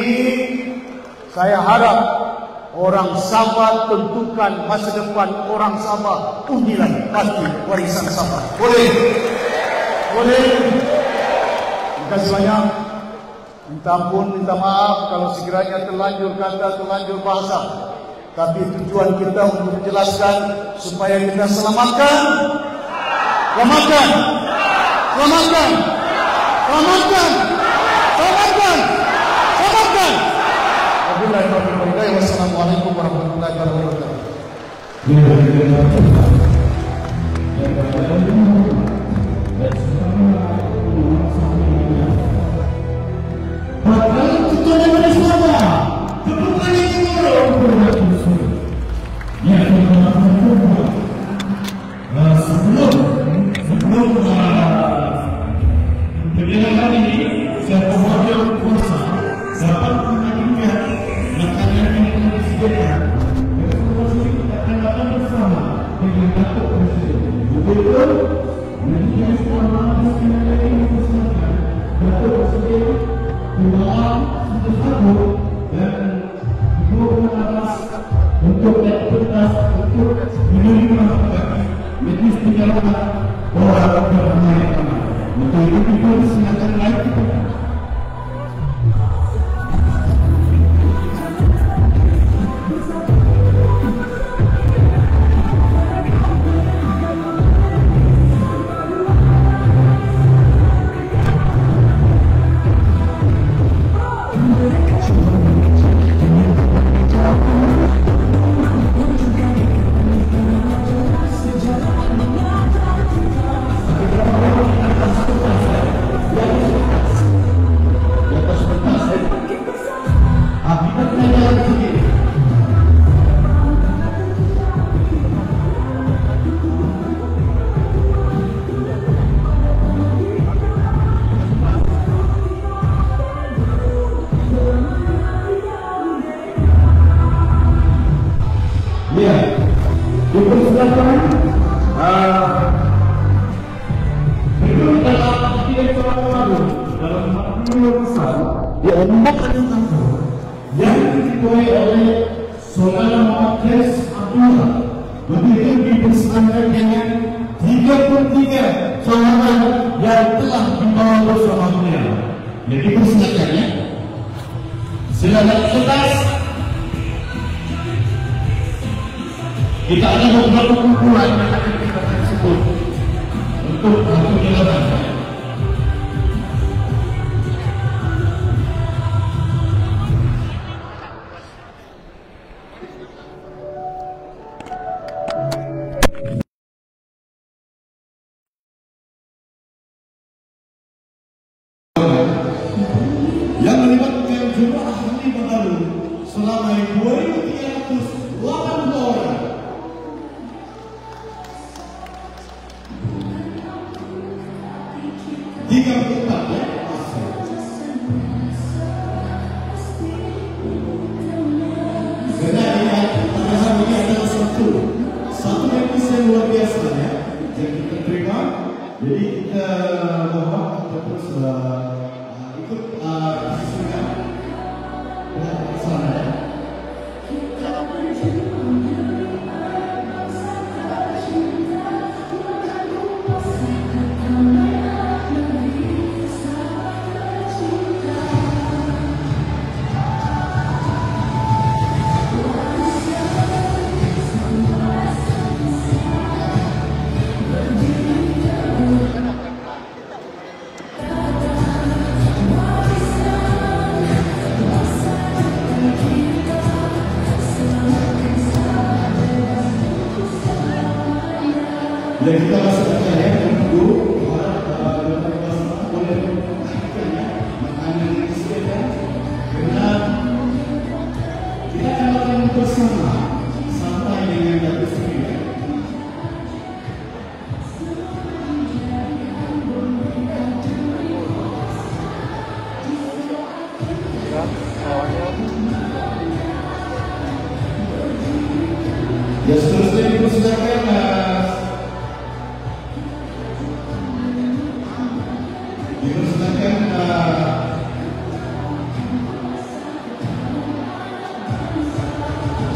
saya harap orang Sabah tentukan masa depan orang Sabah. Undilah pasti warisan Sabah. Boleh? Boleh? Terima kasih banyak. Minta ampun, minta maaf kalau sekiranya terlanjur kata, terlanjur bahasa. Tapi tujuan kita untuk menjelaskan supaya kita selamatkan, selamatkan, selamatkan, selamatkan, selamatkan, selamatkan. Wassalamualaikum warahmatullahi wabarakatuh. Kita ada beberapa kumpulan yang akan kita sebut untuk penjelasan. Yang melibatkan jumlah ahli baru selama 2.380 orang. Tiga tempat ya. Karena ini adalah satu revisi yang luar biasa ya, yang kita terima. Jadi kita mohon kita terus ikut diskusinya dengan sana ya. Dipersilakan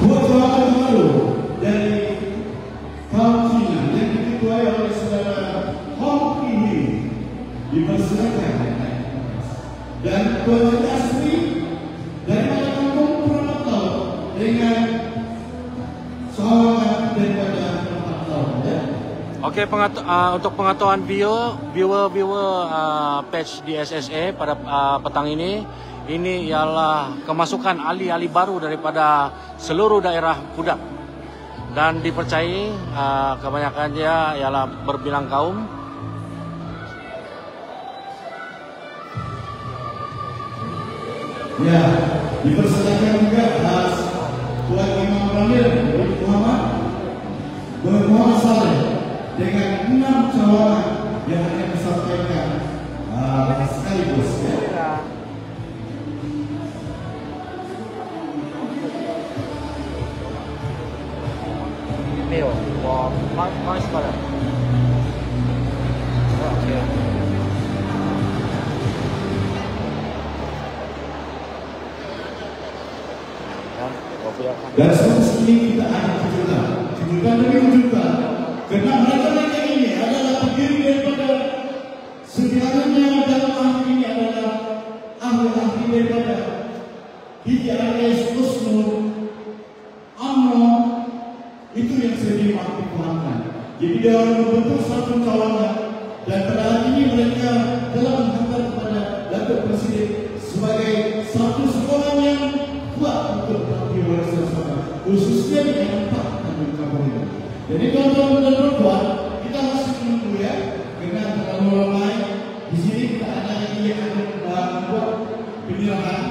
dua kawan baru dari kaum Cina yang diketuai oleh saudara Hong Ini. Dipersilakan. Dan Tuan Asri dari Kampung Purwokerto dengan soalan daripada Purwokerto. Okey, untuk pengetahuan viewer page di SSA pada petang ini ialah kemasukan ahli-ahli baru daripada seluruh daerah Kudat dan dipercayai kebanyakan dia ialah berbilang kaum. Ya, dipersilakan juga Tuan Imam Ramil Muhammad Saleh dengan 6 cawangan yang akan disampaikan sekaligus. Ya. Leo, mau sekolah. Okey. Dan semestinya kita ada kejutan demi kejutan, karena mereka ini adalah terdiri daripada segalanya dalam ahli ini adalah ahli daripada PJRS, Usnur, UMNO, itu yang sering dimaklumkan. Jadi dia membentuk satu kawanan dan pada hari ini mereka telah menghantar kepada Datuk Presiden sebagai satu sekolah yang kuat untuk mengakui waris bersama, khususnya di tempat dan kampung ini. Jadi tuan-tuan dan puan, kita masih menunggu ya, karena terlalu ramai. Di sini kita ada lagi yang akan membuat penyerahan.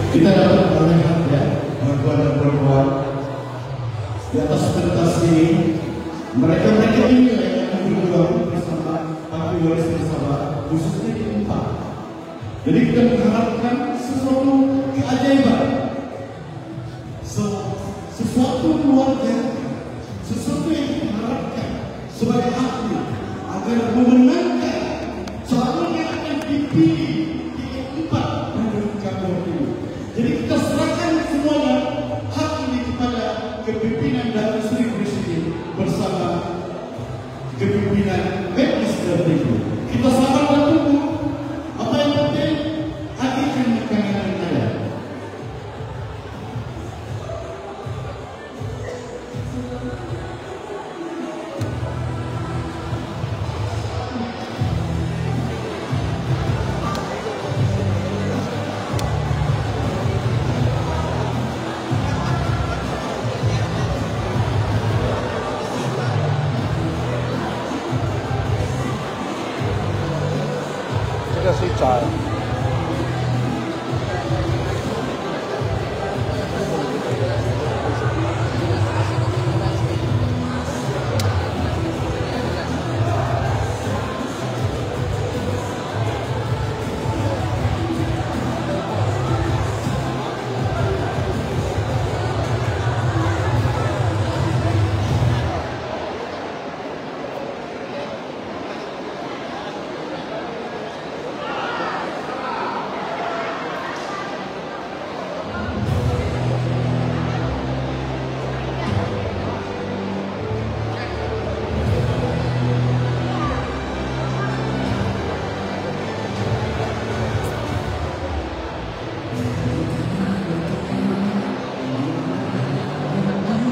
Kita dapat melihat ya, tuan dan perempuan di atas pentas ini, mereka ini yang berjuang bersama, tapi waris bersama, khususnya di tempat. Jadi kita mengharapkan sesuatu keajaiban, sesuatu keluarga, sesuatu yang kita harapkan sebagai ahli agar memenangkan calon yang akan dipilih di tempat penduduk kampung ini. Jadi kita serahkan semuanya hak ini kepada kepimpinan dan Sri Presiden bersama kepimpinan Majelis Tertinggi. Kita sabar dan tunggu. Apa yang penting hadirkan makanan yang ada.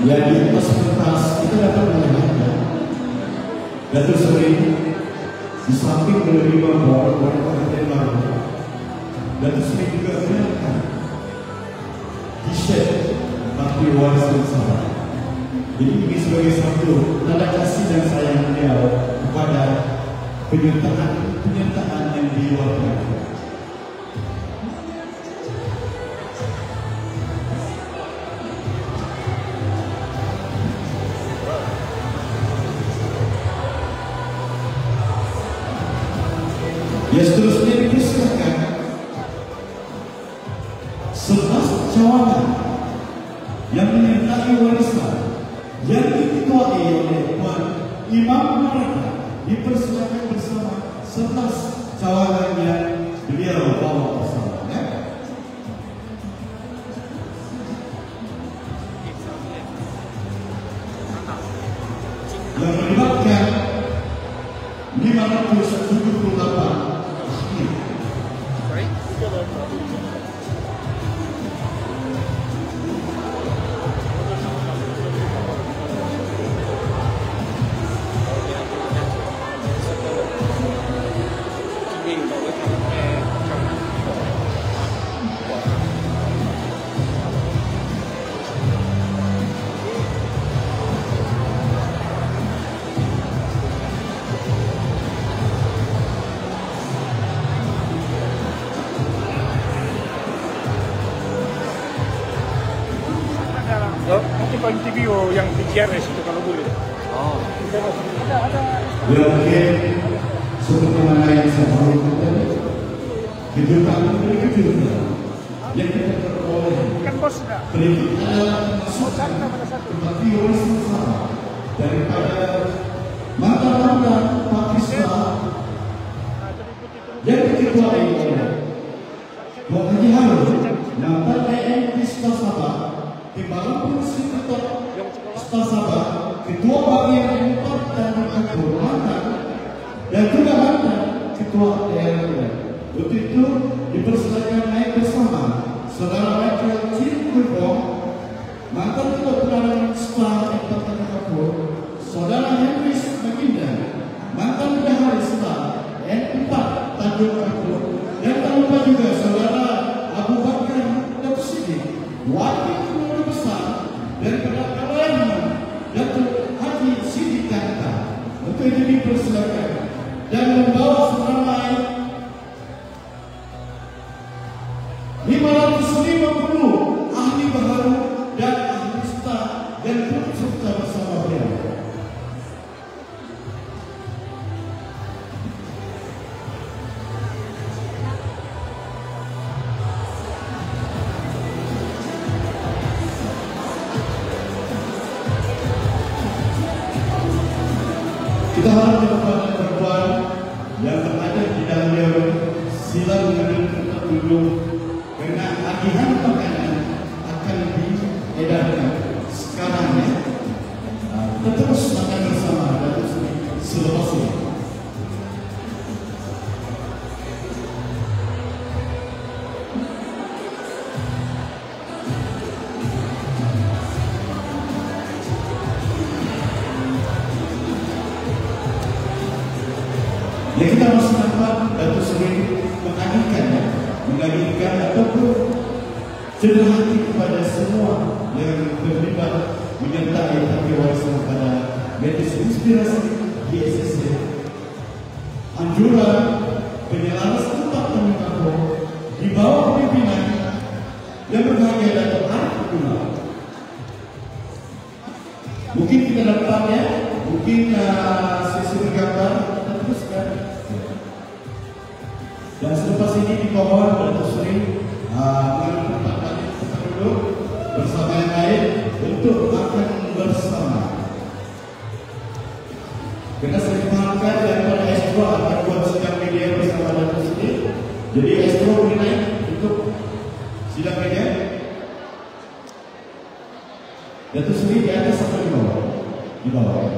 Yang di atas pentas kita dapat melihatnya. Datuk Seri di samping menerima barang-barang pengantin baru, Datuk Seri juga menyerahkan t-shirt tapi waris bersama. Jadi ini sebagai satu tanda kasih dan sayang beliau kepada penyertaan yang diluarkan. Ya seterusnya dipersilakan 11 cawangan yang menyertai warisan yang diketuai oleh Puan Imam mereka dipersilakan bersama 11 cawangan yang beliau bawa bersama. Yang melibatkan 578 Nanti Pak interview yang PGRS itu kalau boleh. Oh. Ada. Ya mungkin seperti mana yang saya baru tadi, kejutan demi kejutan yang kita peroleh. Kan bos sudah. Berikut adalah masukan bagi warisan sama daripada mantan-mantan Pakistan yang diketuai oleh Tuan Haji Harun, mantan TNI Sabah, Timbalan Polisi Sabah, Ketua Bagian 4 dan Kehormatan, dan juga mantan Ketua DPR. Untuk itu dipersilakan naik bersama Saudara Michael Chin Kulbong, mantan Ketua Pengarang Setelah Impatan Kapur, Saudara Henry Maginda, mantan Bendahara Setelah N4 Tanjung Kapur, dan tak lupa juga Saudara Abu Bakar Tafsidi, Wakil Guru Besar daripada Parlemen Datuk Haji Siti Kanta. Untuk itu dipersilakan dan membawa seramai 550 ahli baharu dan ahli staf dan turut serta bersama beliau. Kita harap kepada perempuan yang berada di dalam sila mengambil tempat duduk karena agihan makanan akan diedarkan sekarang ya. Kita terus makan bersama dan selepas ini. Ya kita masih nampak Datuk Seri mengagikan ataupun cenderung hati kepada semua yang terlibat menyertai tangki warisan pada Medis Inspirasi GSSC. Anjuran penyelaras tempat pemikako di bawah pimpinan yang berbahagia Datuk Arif Abdullah. Mungkin kita dapat ya, mungkin sesi bergambar kita teruskan. Dan selepas ini dimohon Datuk Seri menempatkan tempat duduk bersama yang lain untuk makan bersama. Kita sering makan daripada Astro akan buat sidang media bersama Datuk Seri. Jadi Astro boleh naik untuk sidang media. Datuk Seri di atas atau di bawah? Di bawah.